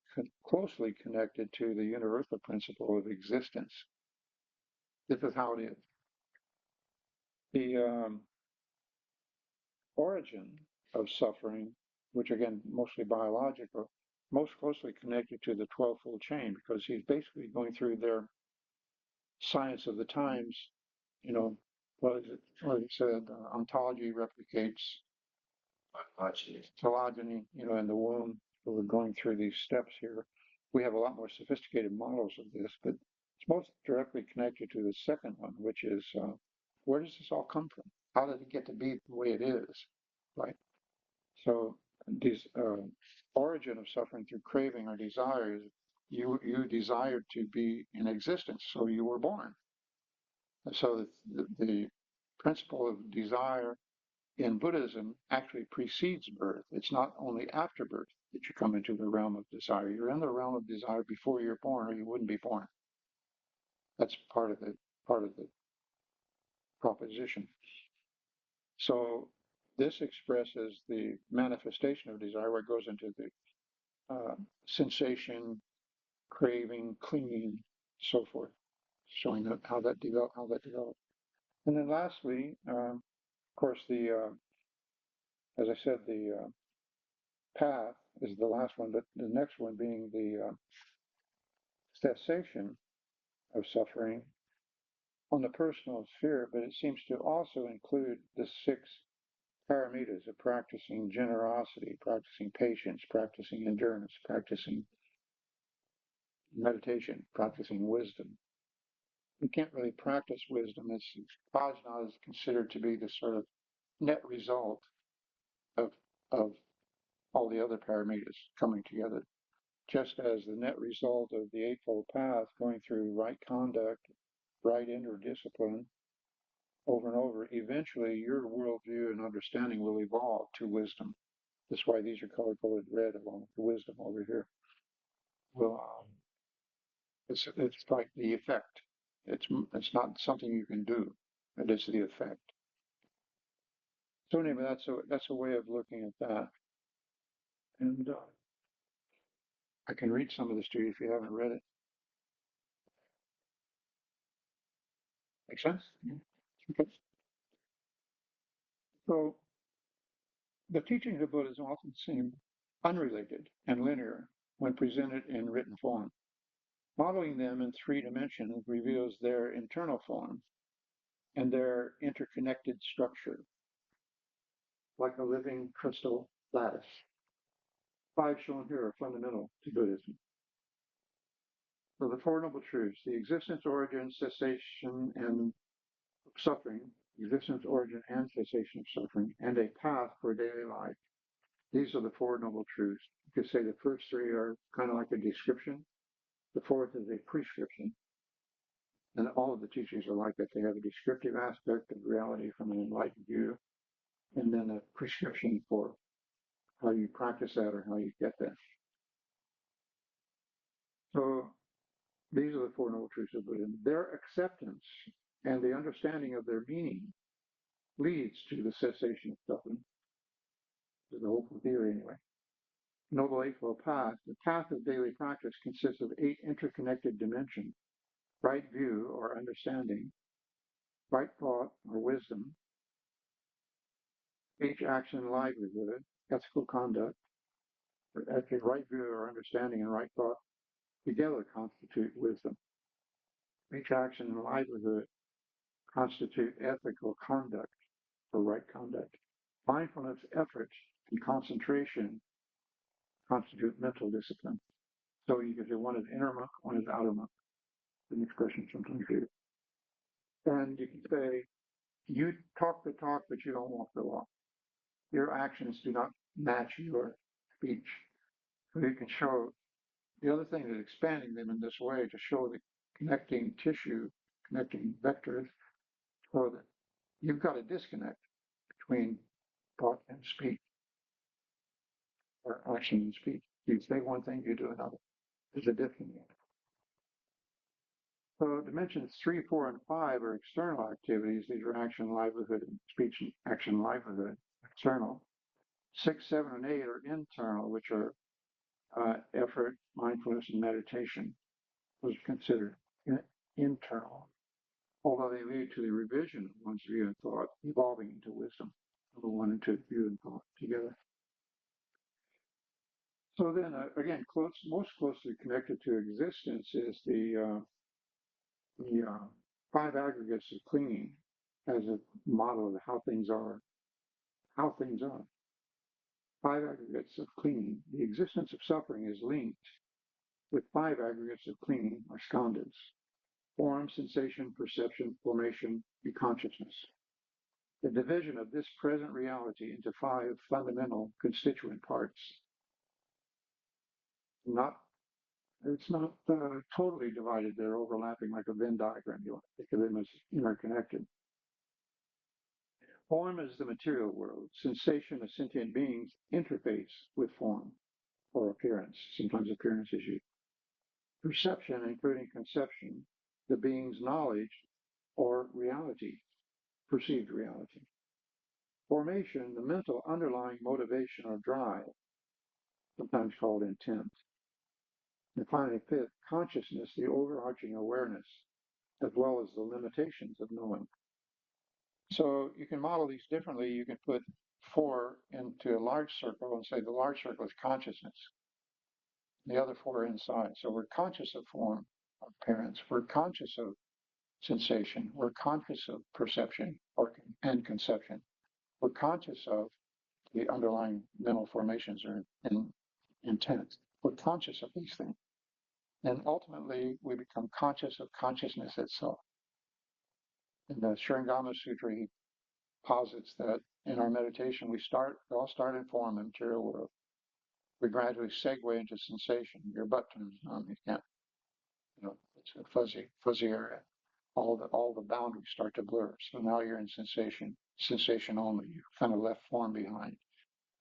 closely connected to the universal principle of existence. This is how it is. The origin of suffering, which again, mostly biological, most closely connected to the 12-fold chain, because he's basically going through their science of the times. What is it? What he said, ontology replicates phylogeny, in the womb. So we're going through these steps here. We have a lot more sophisticated models of this, but it's most directly connected to the second one, which is where does this all come from? How did it get to be the way it is, right? So this origin of suffering through craving or desire is you desired to be in existence, so you were born. And so the principle of desire in Buddhism actually precedes birth. It's not only after birth that you come into the realm of desire. You're in the realm of desire before you're born, or you wouldn't be born. That's part of the proposition. So this expresses the manifestation of desire, where it goes into the sensation, craving, clinging, so forth, showing how that developed. And then lastly, of course, as I said, the path is the last one, but the next one being the cessation of suffering on the personal sphere, but it seems to also include the six paramitas of practicing generosity, practicing patience, practicing endurance, practicing meditation, practicing wisdom. You can't really practice wisdom. Prajna is considered to be the sort of net result of of all the other paramitas coming together. Just as the net result of the Eightfold Path going through right conduct, right inner discipline, over and over, eventually your worldview and understanding will evolve to wisdom. That's why these are color-coded red along with the wisdom over here. Well, it's like the effect. It's not something you can do. It is the effect. So anyway, that's a way of looking at that. And I can read some of this to you if you haven't read it. Make sense? Okay. So the teachings of Buddhism often seem unrelated and linear when presented in written form. Modeling them in three dimensions reveals their internal form and their interconnected structure, like a living crystal lattice. Five shown here are fundamental to Buddhism. So the Four Noble Truths, the existence, origin, cessation, and suffering, existence, origin, and cessation of suffering, and a path for daily life. These are the Four Noble Truths. You could say the first three are kind of like a description. The fourth is a prescription. And all of the teachings are like that. They have a descriptive aspect of reality from an enlightened view, and then a prescription for how you practice that or how you get there. So these are the Four Noble Truths of Buddhism. Their acceptance and the understanding of their meaning leads to the cessation of suffering. This is the hopeful theory anyway. Noble Eightfold Path. The path of daily practice consists of 8 interconnected dimensions: right view or understanding, right thought or wisdom, speech, action, livelihood, ethical conduct. Actually, right view or understanding and right thought together constitute wisdom. Speech, action, and livelihood constitute ethical conduct or right conduct. Mindfulness, effort, and concentration constitute mental discipline. So you can say one is inner monk, one is outer monk. An expression sometimes used. And you can say you talk the talk, but you don't walk the walk. Your actions do not match your speech. So you can show the other thing is expanding them in this way to show the connecting tissue, connecting vectors, so that you've got a disconnect between thought and speech, or action and speech. You say one thing, you do another. There's a disconnect. So dimensions 3, 4, and 5 are external activities. These are action, livelihood, and speech, action, livelihood, external. 6, 7, and 8 are internal, which are effort, mindfulness, and meditation. Those are considered internal, although they lead to the revision of one's view and thought, evolving into wisdom. Number 1 and 2, view and thought together. So then, again, most closely connected to existence is the 5 aggregates of clinging as a model of how things are. How things are. 5 aggregates of clinging. The existence of suffering is linked with 5 aggregates of clinging, or skandhas: form, sensation, perception, formation, and consciousness. The division of this present reality into 5 fundamental constituent parts. It's not totally divided. They're overlapping like a Venn diagram. You want to think of them as interconnected. Form is the material world. Sensation of sentient beings interface with form or appearance. Sometimes appearance is used. Perception, including conception, the being's knowledge or reality, perceived reality. Formation, the mental underlying motivation or drive, sometimes called intent. And finally, fifth, consciousness, the overarching awareness, as well as the limitations of knowing. So you can model these differently. You can put 4 into a large circle and say the large circle is consciousness. The other 4 are inside. So we're conscious of form, of appearance. We're conscious of sensation. We're conscious of perception and conception. We're conscious of the underlying mental formations or intent. We're conscious of these things. And ultimately, we become conscious of consciousness itself. In the Sharingama Sutra, he posits that in our meditation, we all start in form, in material world. We gradually segue into sensation. Your butt turns on. You can't, it's a fuzzy area. All the boundaries start to blur. So now you're in sensation only. You kind of left form behind.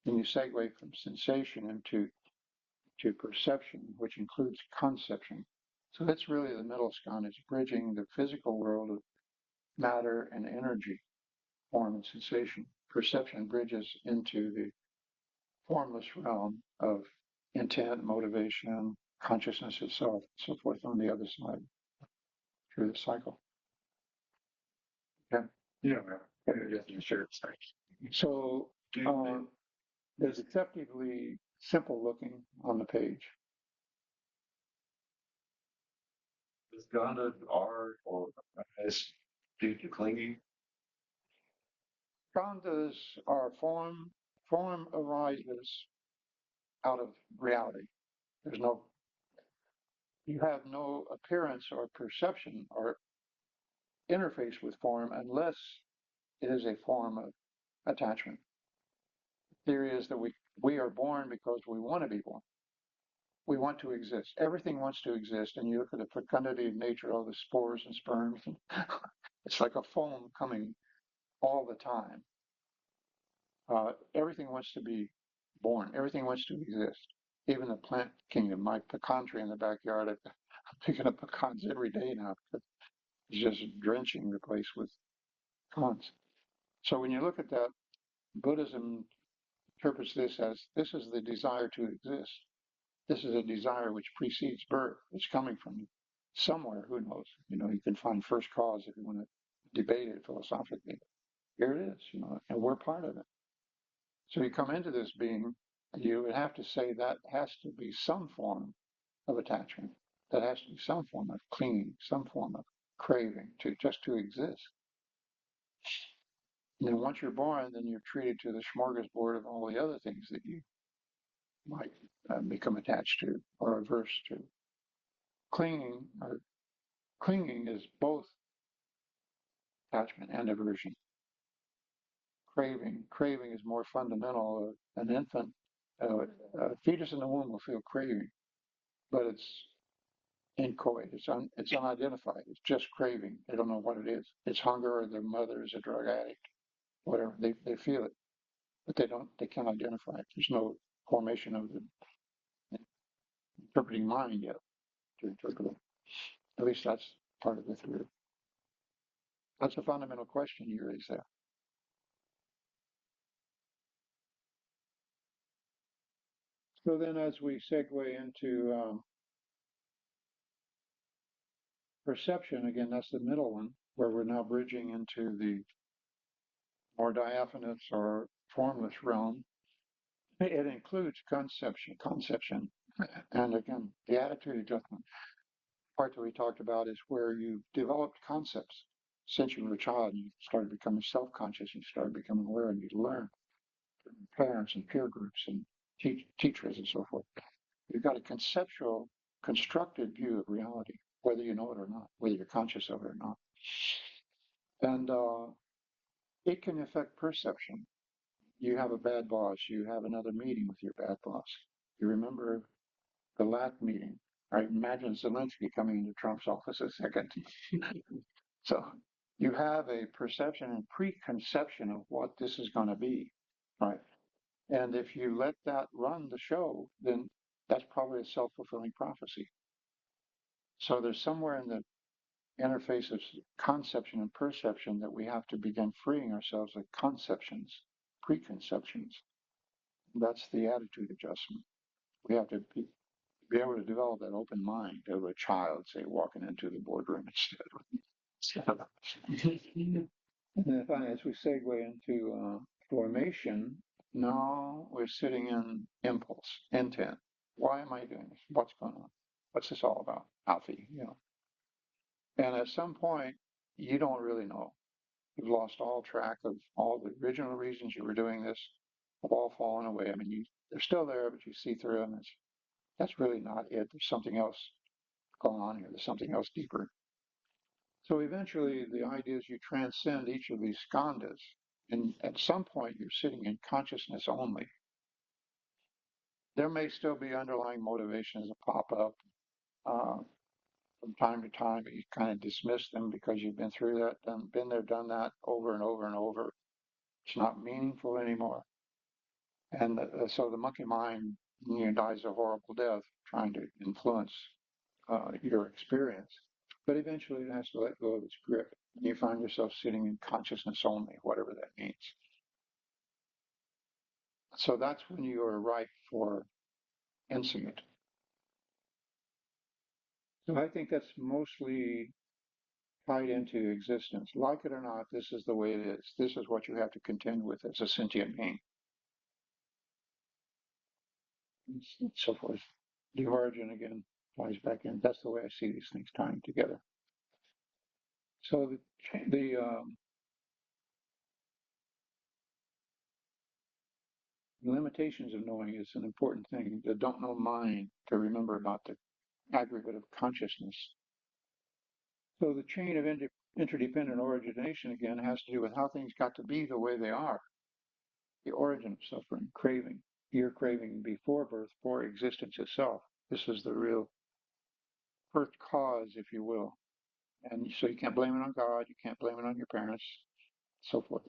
Then you segue from sensation into perception, which includes conception. So that's really the middle skandha. It's bridging the physical world of matter and energy, form and sensation. Perception bridges into the formless realm of intent, motivation, consciousness itself, so forth on the other side through the cycle. Okay. Yeah. Yeah, sure. Sorry. So it's deceptively simple looking on the page. The skandhas are or as due to clinging. Skandhas are form. Form arises out of reality. There's no, you have no appearance or perception or interface with form unless it is a form of attachment. The theory is that we are born because we want to be born. We want to exist. Everything wants to exist, and you look at the fecundity of nature, all the spores and sperms, and it's like a foam coming all the time. Everything wants to be born. Everything wants to exist. Even the plant kingdom, my pecan tree in the backyard, I'm picking up pecans every day now because it's just drenching the place with pecans. So when you look at that, Buddhism interprets this is the desire to exist. This is a desire which precedes birth. It's coming from somewhere, who knows? You know, you can find first cause if you want to debate it philosophically. Here it is, you know, and we're part of it. So you come into this being, you would have to say that has to be some form of attachment. That has to be some form of clinging, some form of craving to just to exist. And then once you're born, then you're treated to the smorgasbord of all the other things that you might become attached to or averse to. Clinging is both attachment and aversion. Craving is more fundamental. An infant, a fetus in the womb will feel craving, but it's inchoate. It's unidentified. It's just craving. They don't know what it is. It's hunger, or their mother is a drug addict, whatever. They feel it, but they can't identify it. There's no formation of the interpreting mind yet to interpret it. At least that's part of the theory. That's a fundamental question you raise there. So then as we segue into perception, again, that's the middle one, where we're now bridging into the more diaphanous or formless realm. It includes conception, and again, the attitude adjustment part that we talked about is where you developed concepts since you were a child. And you started becoming self-conscious, you started becoming aware, and you learn from parents and peer groups and teachers and so forth. You've got a conceptual, constructed view of reality, whether you know it or not, whether you're conscious of it or not. And it can affect perception. You have a bad boss. You have another meeting with your bad boss. You remember the last meeting. Right? Imagine Zelensky coming into Trump's office a second. So you have a perception and preconception of what this is going to be. Right? And if you let that run the show, then that's probably a self-fulfilling prophecy. So there's somewhere in the interface of conception and perception that we have to begin freeing ourselves of conceptions, preconceptions. That's the attitude adjustment. We have to be able to develop that open mind of a child, say, walking into the boardroom instead of. And then finally, as we segue into formation, now we're sitting in impulse, intent. Why am I doing this? What's going on? What's this all about? Alfie, you know. And at some point, you don't really know. You've lost all track of all the original reasons you were doing this, have all fallen away. I mean, they're still there, but you see through them. That's really not it. There's something else going on here. There's something else deeper. So eventually, the idea is you transcend each of these skandhas, and at some point, you're sitting in consciousness only. There may still be underlying motivations that pop up from time to time, but you kind of dismiss them because you've been through that, been there, done that over and over and over. It's not meaningful anymore. And so the monkey mind, dies a horrible death trying to influence your experience. But eventually it has to let go of its grip. And you find yourself sitting in consciousness only, whatever that means. So that's when you are ripe for insight. So I think that's mostly tied into existence. Like it or not, this is the way it is. This is what you have to contend with as a sentient being, and so forth. The origin again ties back in. That's the way I see these things tying together. So the limitations of knowing is an important thing. The don't know mind to remember about the aggregate of consciousness. So the chain of interdependent origination again has to do with how things got to be the way they are. The origin of suffering, craving, your craving before birth for existence itself. This is the real first cause, if you will. And so you can't blame it on God, you can't blame it on your parents, so forth.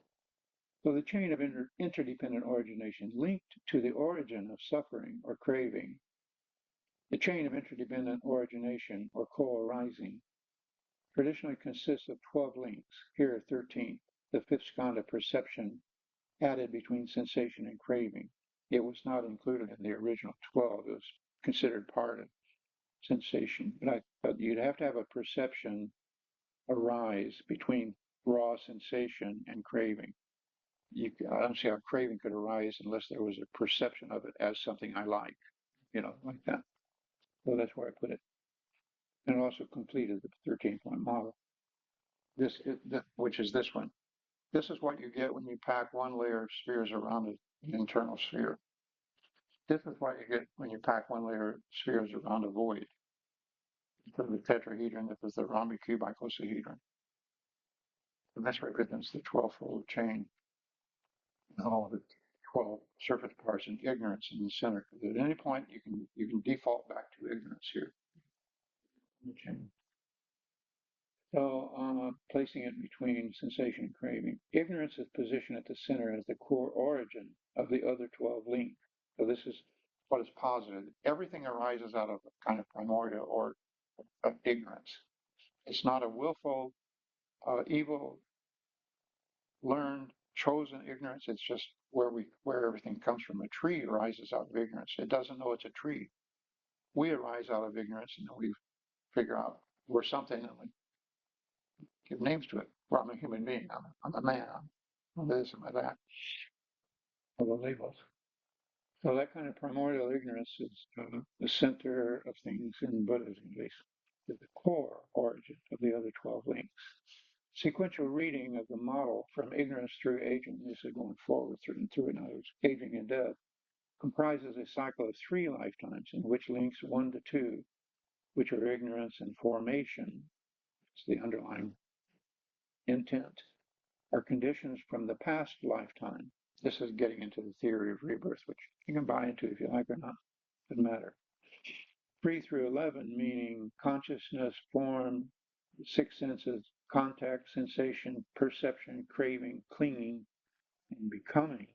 So the chain of interdependent origination linked to the origin of suffering or craving. The chain of interdependent origination or co-arising traditionally consists of 12 links, here 13. The fifth skandha perception added between sensation and craving. It was not included in the original 12. It was considered part of sensation. But you'd have to have a perception arise between raw sensation and craving. I don't see how craving could arise unless there was a perception of it as something I like, like that. So that's where I put it. And it also completed the 13-point model, which is this one. This is what you get when you pack one layer of spheres around an internal sphere. This is what you get when you pack one layer of spheres around a void. For the tetrahedron, this is the rhombic icosahedron. And that's represents the 12-fold chain, and all of the 12 surface parts and ignorance in the center. Because at any point you can default back to ignorance here in the chain. So placing it between sensation and craving. Ignorance is positioned at the center as the core origin of the other 12 links. So this is what is posited. Everything arises out of a kind of primordial or of ignorance. It's not a willful, evil, learned, chosen ignorance. It's just where everything comes from. A tree arises out of ignorance. It doesn't know it's a tree. We arise out of ignorance, and then we figure out we're something, and we give names to it. Well, I'm a human being. I'm a man. I'm this, I'm that. All the labels. So that kind of primordial ignorance is the center of things in Buddhism, at least, is the core origin of the other 12 links. Sequential reading of the model from ignorance through aging, this is going forward through in other words, aging and death, comprises a cycle of 3 lifetimes in which links 1 to 2, which are ignorance and formation, it's the underlying intent, are conditions from the past lifetime. This is getting into the theory of rebirth, which you can buy into if you like or not, doesn't matter. 3 through 11, meaning consciousness, form, 6 senses, contact, sensation, perception, craving, clinging, and becoming.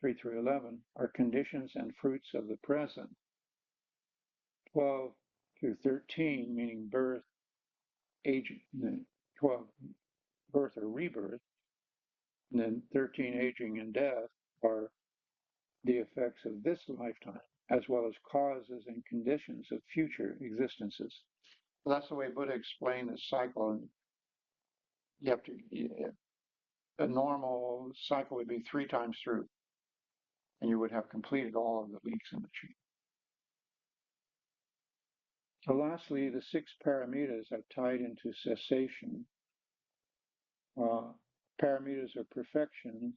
3 through 11 are conditions and fruits of the present. 12 through 13, meaning birth, age, 12, birth or rebirth, and then 13, aging and death, are the effects of this lifetime, as well as causes and conditions of future existences. So that's the way Buddha explained this cycle. And you have to, a normal cycle would be 3 times through, and you would have completed all of the links in the chain. So lastly, the 6 paramitas are tied into cessation. Paramitas or perfections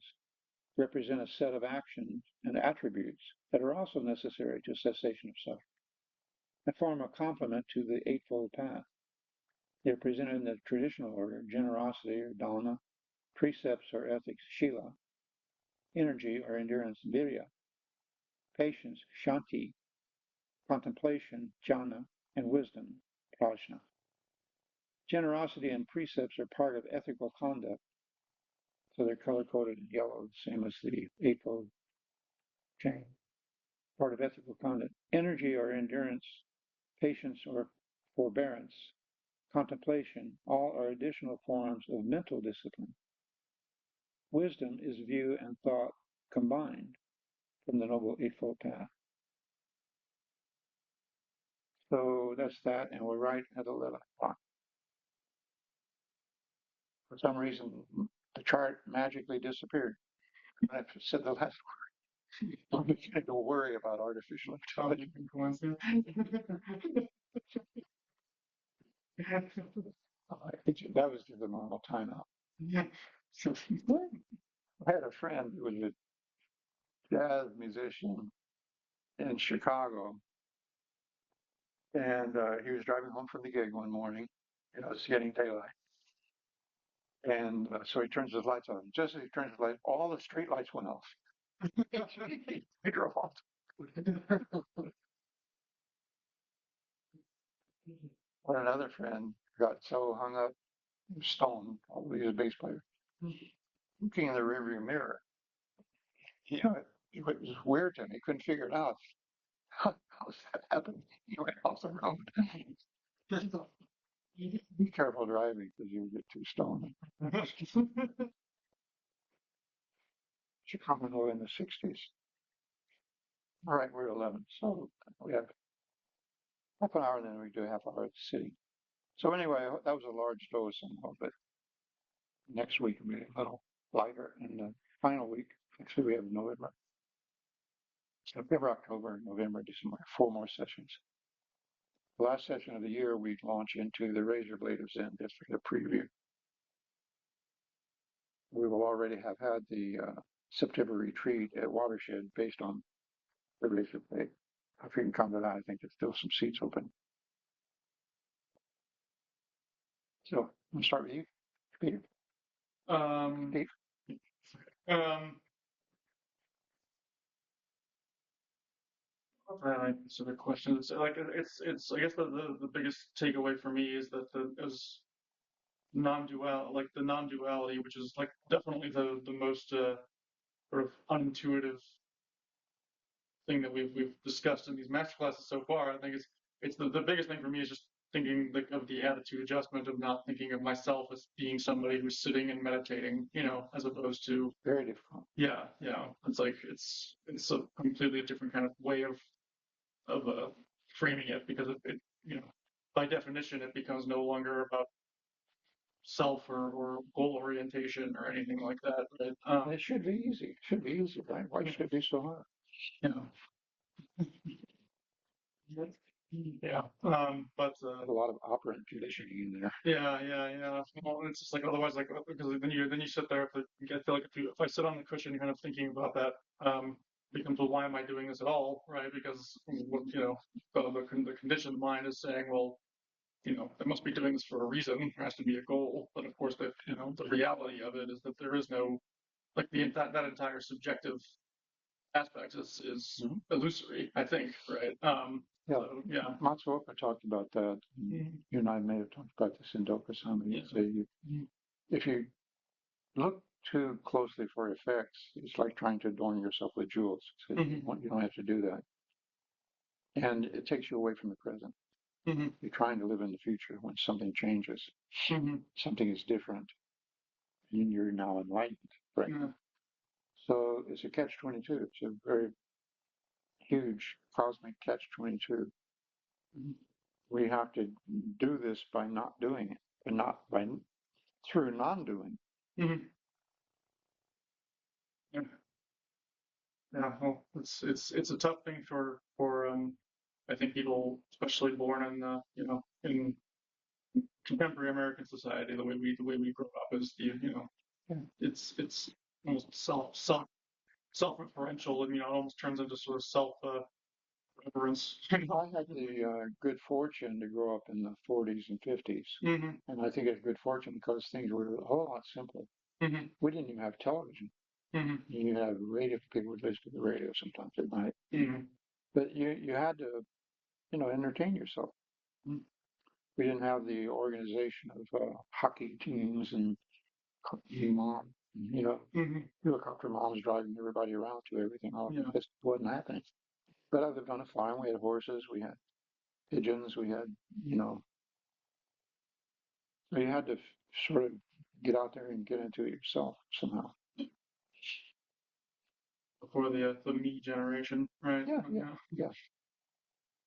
represent a set of actions and attributes that are also necessary to cessation of suffering and form a complement to the Eightfold Path. They are presented in the traditional order: generosity or dana, precepts or ethics, shila, energy or endurance, virya, patience, shanti, contemplation, jhana, and wisdom, prajna. Generosity and precepts are part of ethical conduct, so they're color-coded in yellow, the same as the Eightfold Okay. Part of ethical conduct. Energy or endurance, patience or forbearance, contemplation, all are additional forms of mental discipline. Wisdom is view and thought combined from the Noble Eightfold Path. So that's that, and we're right at 11 o'clock. For some reason, the chart magically disappeared. I said the last word. I'm beginning to worry about artificial intelligence and coincidence. That was just a normal timeout. I had a friend who was a jazz musician in Chicago, and he was driving home from the gig one morning. It's getting daylight. And so he turns his lights on. Just as he turns his light, all the street lights went off. He drove off. When another friend got so hung up, stoned, probably a bass player, looking in the rearview mirror, it was weird to him. He couldn't figure it out. How's that happen? He went off the road. Be careful driving because you get too stoned. Chicago in the 60s. All right, we're at 11. So we have half an hour, and then we do a half hour at the city. So anyway, that was a large dose somehow, but next week will be a little lighter. And the final week, actually, we have November, September, October, November, December, 4 more sessions. The last session of the year, we launch into the Razor Blade of Zen, just for the preview. We will already have had the September retreat at Watershed based on the Razor Blade. If you can come to that, I think there's still some seats open. So I'll start with you, Peter. Steve. I answer the question. It's like it's. I guess the biggest takeaway for me is that is non-dual, like the non-duality, which is like definitely the most sort of unintuitive thing that we've discussed in these master classes so far. I think it's the biggest thing for me is just thinking like of the attitude adjustment of not thinking of myself as being somebody who's sitting and meditating, as opposed to Very difficult. yeah, it's like it's a completely different kind of way of framing it because by definition it becomes no longer about self or goal orientation or anything like that. Right? It should be easy. It should be easy, right? Why should it be so hard? Yeah. But There's a lot of operant conditioning in there. yeah. Well, it's just like otherwise, like because then you sit there. I feel like if I sit on the cushion, kind of thinking about that, becomes well, why am I doing this at all, right? Because the conditioned mind is saying, well, I must be doing this for a reason. There has to be a goal. But of course, the reality of it is that there is no like that entire subjective aspect is illusory. I think, right? Yeah. So, yeah. Matsuoka talked about that. You and I may have talked about this in Dokusan. If you look too closely for effects, it's like trying to adorn yourself with jewels. So you don't have to do that. And it takes you away from the present. You're trying to live in the future when something changes, something is different, and you're now enlightened. Right. So it's a catch-22. It's a very huge cosmic catch-22. We have to do this by not doing it, but not by through non-doing. Yeah. Yeah, well, it's a tough thing for I think people, especially born in in contemporary American society, the way we grow up is it's almost self-referential and it almost turns into sort of self reverence. I had the good fortune to grow up in the 40s and 50s, and I think it's good fortune because things were a whole lot simpler. We didn't even have television. You have radio. People would listen to the radio sometimes at night. But you had to, entertain yourself. We didn't have the organization of hockey teams and cooking mom. You know, Mm-hmm. helicopter moms driving everybody around to everything. All Yeah. this wasn't happening. But I lived on a farm. We had horses. We had pigeons. We had, you know, so you had to sort of get out there and get into it yourself somehow. Before the me generation, right? Yeah, yeah.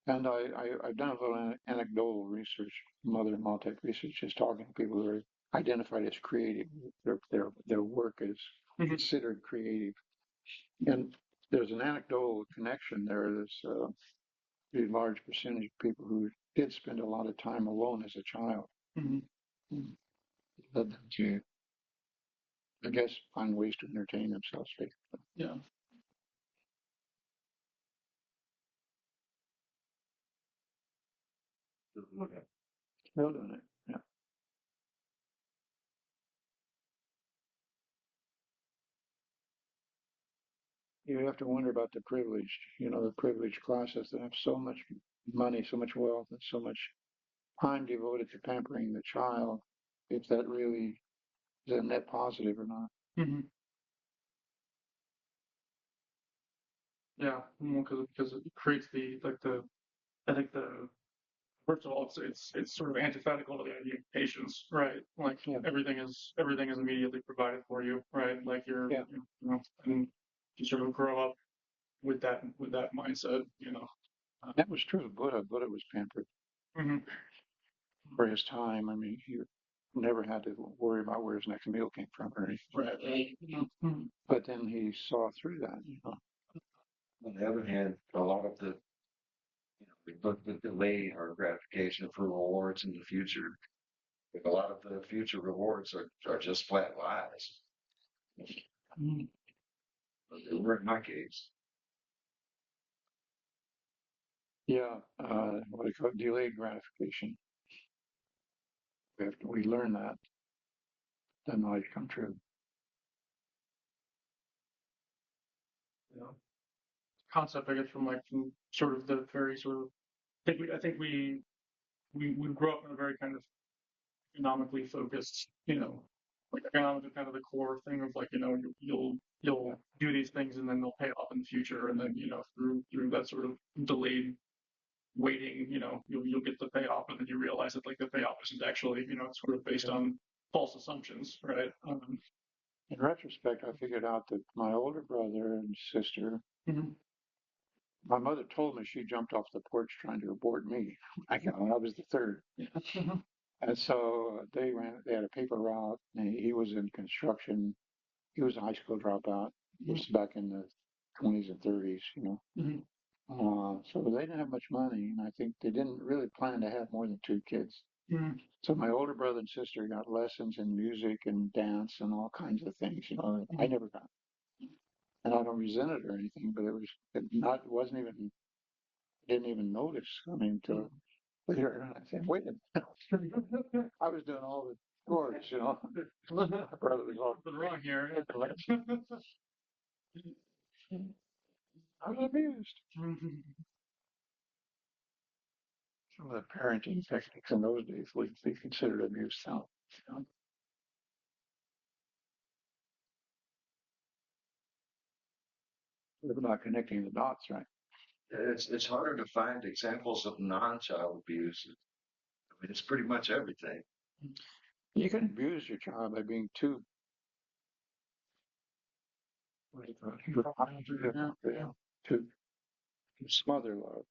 And I've done a little anecdotal research, mother-in-law type research, just talking to people who are identified as creative. Their work is Mhm. considered creative. And there's an anecdotal connection there. There's a large percentage of people who did spend a lot of time alone as a child. Mm-hmm. Led them to, I guess, find ways to entertain themselves. Yeah. Still doing it. Yeah. You have to wonder about the privileged, you know, the privileged classes that have so much money, so much wealth, and so much time devoted to pampering the child, if that really is a net positive or not. Mm-hmm. Yeah. Because it creates the I think the first of all it's sort of antithetical to the idea of patience, right? Like Yeah. everything is immediately provided for you, right? Like Yeah. you know, and you sort of grow up with that mindset, you know. That was true of Buddha. Buddha was pampered Mm-hmm. for his time. I mean, he never had to worry about where his next meal came from or anything. Right. Right. Mm-hmm. But then he saw through that, you know. On the other hand, a lot of the, we look to delay our gratification for rewards in the future. Like a lot of the future rewards are just flat lies. Mm-hmm. But they were in my case. Yeah, what do you call it? Delayed gratification. We learn that, then life come true. You know, concept I guess from sort of the very sort of I think we grew up in a very kind of economically focused, you know, like economics is kind of the core thing of like, you know, you'll do these things and then they'll pay off in the future, and then you know through that sort of delayed waiting, you know, you'll get the payoff, and then you realize that like the payoff isn't actually, you know, it's sort of based on false assumptions, right? In retrospect, I figured out that my older brother and sister, Mhm. my mother told me she jumped off the porch trying to abort me. I was the third. And so they had a paper route, and he was in construction. He was a high school dropout. This is back in the 20s and 30s, you know. Mhm. So they didn't have much money, and I think they didn't really plan to have more than two kids. Mhm. So my older brother and sister got lessons in music and dance and all kinds of things, you know. I never got, and I don't resent it or anything, but it wasn't even, didn't even notice. I mean, till later, I said, wait a minute, I was doing all the chores, you know. My brother was all Something wrong here. I was amused. Some of the parenting techniques in those days would be considered abuse now. You know? It's about connecting the dots, right? It's harder to find examples of non-child abuse. I mean, it's pretty much everything. You can abuse your child by being too, what do you call it? Yeah, to smother love.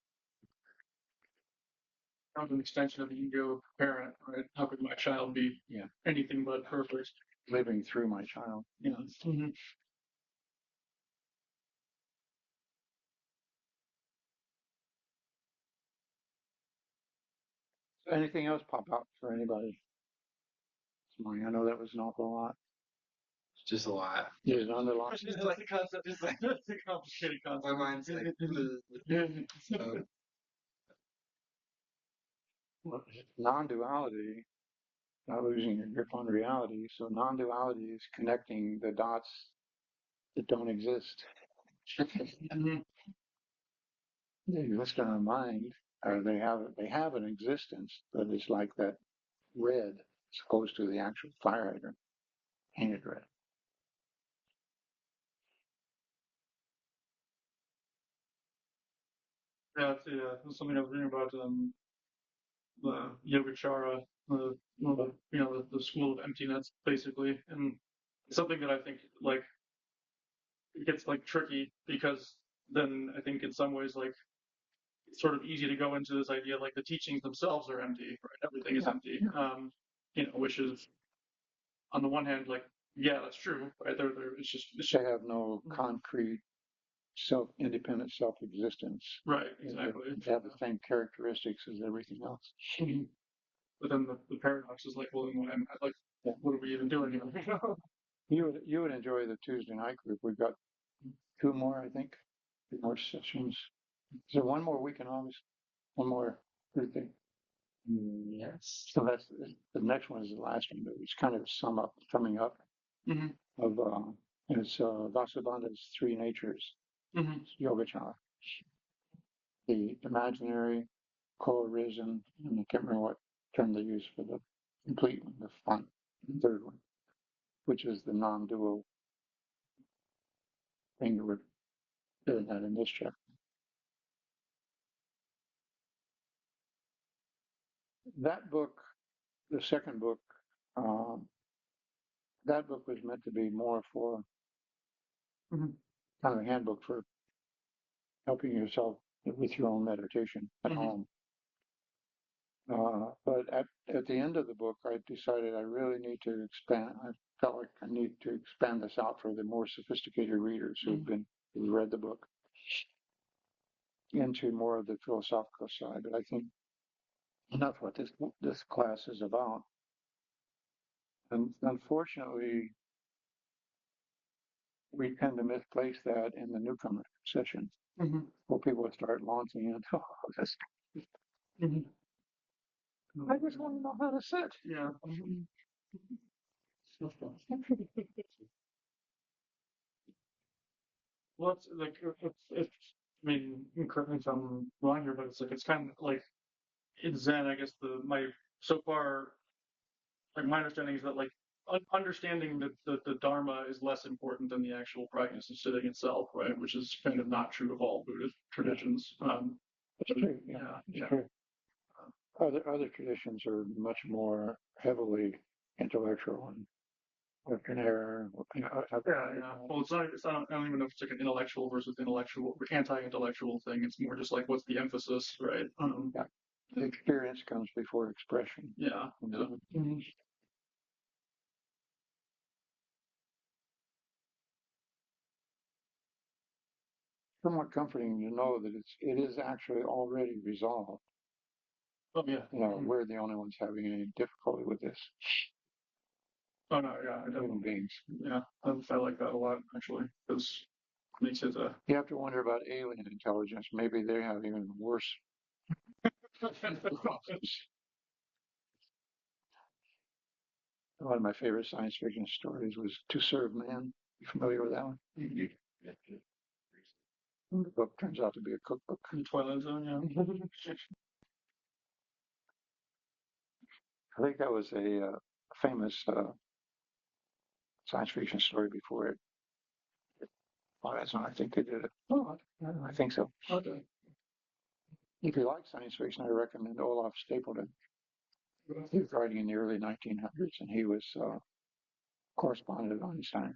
Kind of an extension of the ego of the parent, right? How could my child be Yeah. anything but perfect? Living through my child. Yeah. Mm-hmm. Anything else pop out for anybody this morning? I know that was an awful lot. It's just a lot. There's an underline. It's like the concept is like it's a complicated concept. My mind's like, so Non-duality, not losing your grip on reality. So non-duality is connecting the dots that don't exist. Mhm. They exist in our mind, or they have an existence, but it's like that red as opposed to the actual fire hydrant painted red. That's something I was reading about the Yogacara, the school of emptiness, basically, and it's something that I think like it gets like tricky because then I think in some ways like it's sort of easy to go into this idea like the teachings themselves are empty, right? Everything is empty, which is on the one hand like yeah, that's true, right? It's just They have no concrete independent self-existence. right, exactly. They have the same characteristics as everything else. But then the paradox is like, well, then like, Yeah. what are we even doing here? You would enjoy the Tuesday night group. We've got two more, I think, two more sessions. Is there one more week in August? One more Thursday? Yes. So that's the next one is the last one, but it's kind of summing up hmm of it's Vasubandhu's three natures, hmm Yogacara, the imaginary, co-arisen, and I can't remember what term they use for the complete one, the fun, third one, which is the non-dual thing that we're doing that in this chapter. That book, the second book, um, that book was meant to be more for Mhm. kind of a handbook for helping yourself with your own meditation at Mhm. home. But at the end of the book, I decided I really need to expand. I felt like I need to expand this out for the more sophisticated readers who've read the book into more of the philosophical side. But I think that's what this class is about. And unfortunately, we tend to misplace that in the newcomer session, Mhm. where people start launching into, oh, this, Mhm. I just want to know how to sit. Yeah. Well, it's like it's. I mean, correct me if I'm wrong here, but it's like it's kind of like in Zen. I guess my so far like my understanding is that like understanding that the Dharma is less important than the actual practice of sitting itself, right? Which is kind of not true of all Buddhist traditions. It's true. Yeah, Yeah, it's yeah. true. Other traditions are much more heavily intellectual and doctrinaire. Yeah. Well, it's not. It's not. I don't even know if it's like an intellectual versus intellectual, anti-intellectual thing. It's more just like what's the emphasis, right? Yeah. The experience comes before expression. Yeah. Yeah. Mhm. Somewhat comforting to know that it is actually already resolved. Oh yeah. We're the only ones having any difficulty with this. Oh no. Yeah. I Human definitely. beings. Yeah. I like that a lot actually because it makes it You have to wonder about alien intelligence. Maybe they have even worse problems. One of my favorite science fiction stories was To Serve Man. You familiar with that one? The book turns out to be a cookbook. the Twilight Zone. Yeah. I think that was a famous science fiction story before it. Well, that's not. I think they did it. Oh, I think so. Okay. If you like science fiction, I recommend Olaf Stapledon. He was writing in the early 1900s, and he was correspondent with Einstein.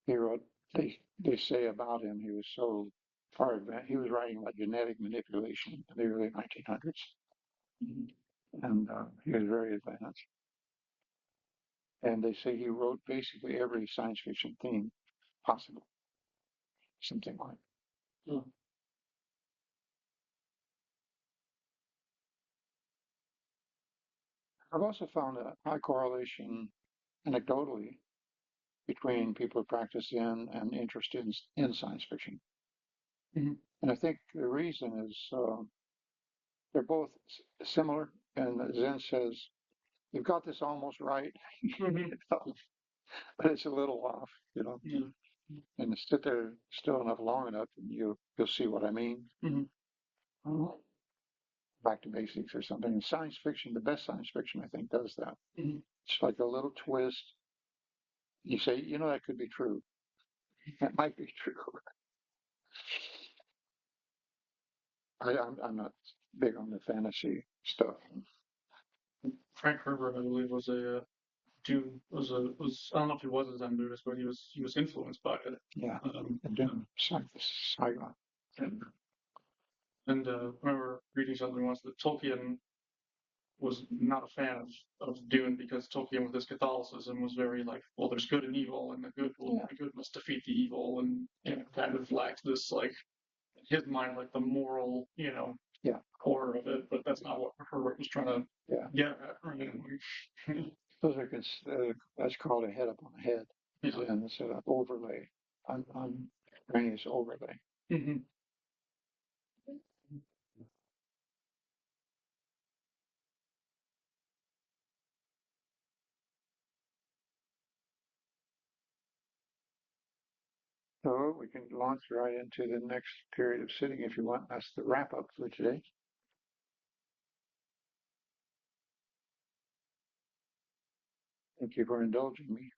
He wrote. They say about him he was so far advanced. He was writing about genetic manipulation in the early 1900s, and he was very advanced. And they say he wrote basically every science fiction theme possible, something like. Hmm. I've also found a high correlation, anecdotally, between people who practice Zen and interest in science fiction. Mhm. And I think the reason is they're both similar. And Zen says, you've got this almost right, Mhm. but it's a little off, Yeah. And sit there still enough long enough, and you'll see what I mean. Mhm. Back to basics or something. And science fiction, the best science fiction, I think, does that. Mhm. It's like a little twist. You say, that could be true. That might be true. I'm not big on the fantasy stuff. Frank Herbert, I believe, was a Dune was I don't know if he was a Zen Buddhist, but he was influenced by it. Yeah, Um, and then Saigon. and I remember reading something once that Tolkien was not a fan of Dune because Tolkien with his Catholicism was very like, well, there's good and evil, and Yeah. the good must defeat the evil, and kind of lacked this like in his mind like the moral Yeah. core of it, but that's not what Herbert was trying to Yeah. get at. Right? Those are that's called a head up on the head, Yeah. and it's an overlay on Granny's overlay. Mhm. So we can launch right into the next period of sitting if you want. That's the wrap up for today. Thank you for indulging me.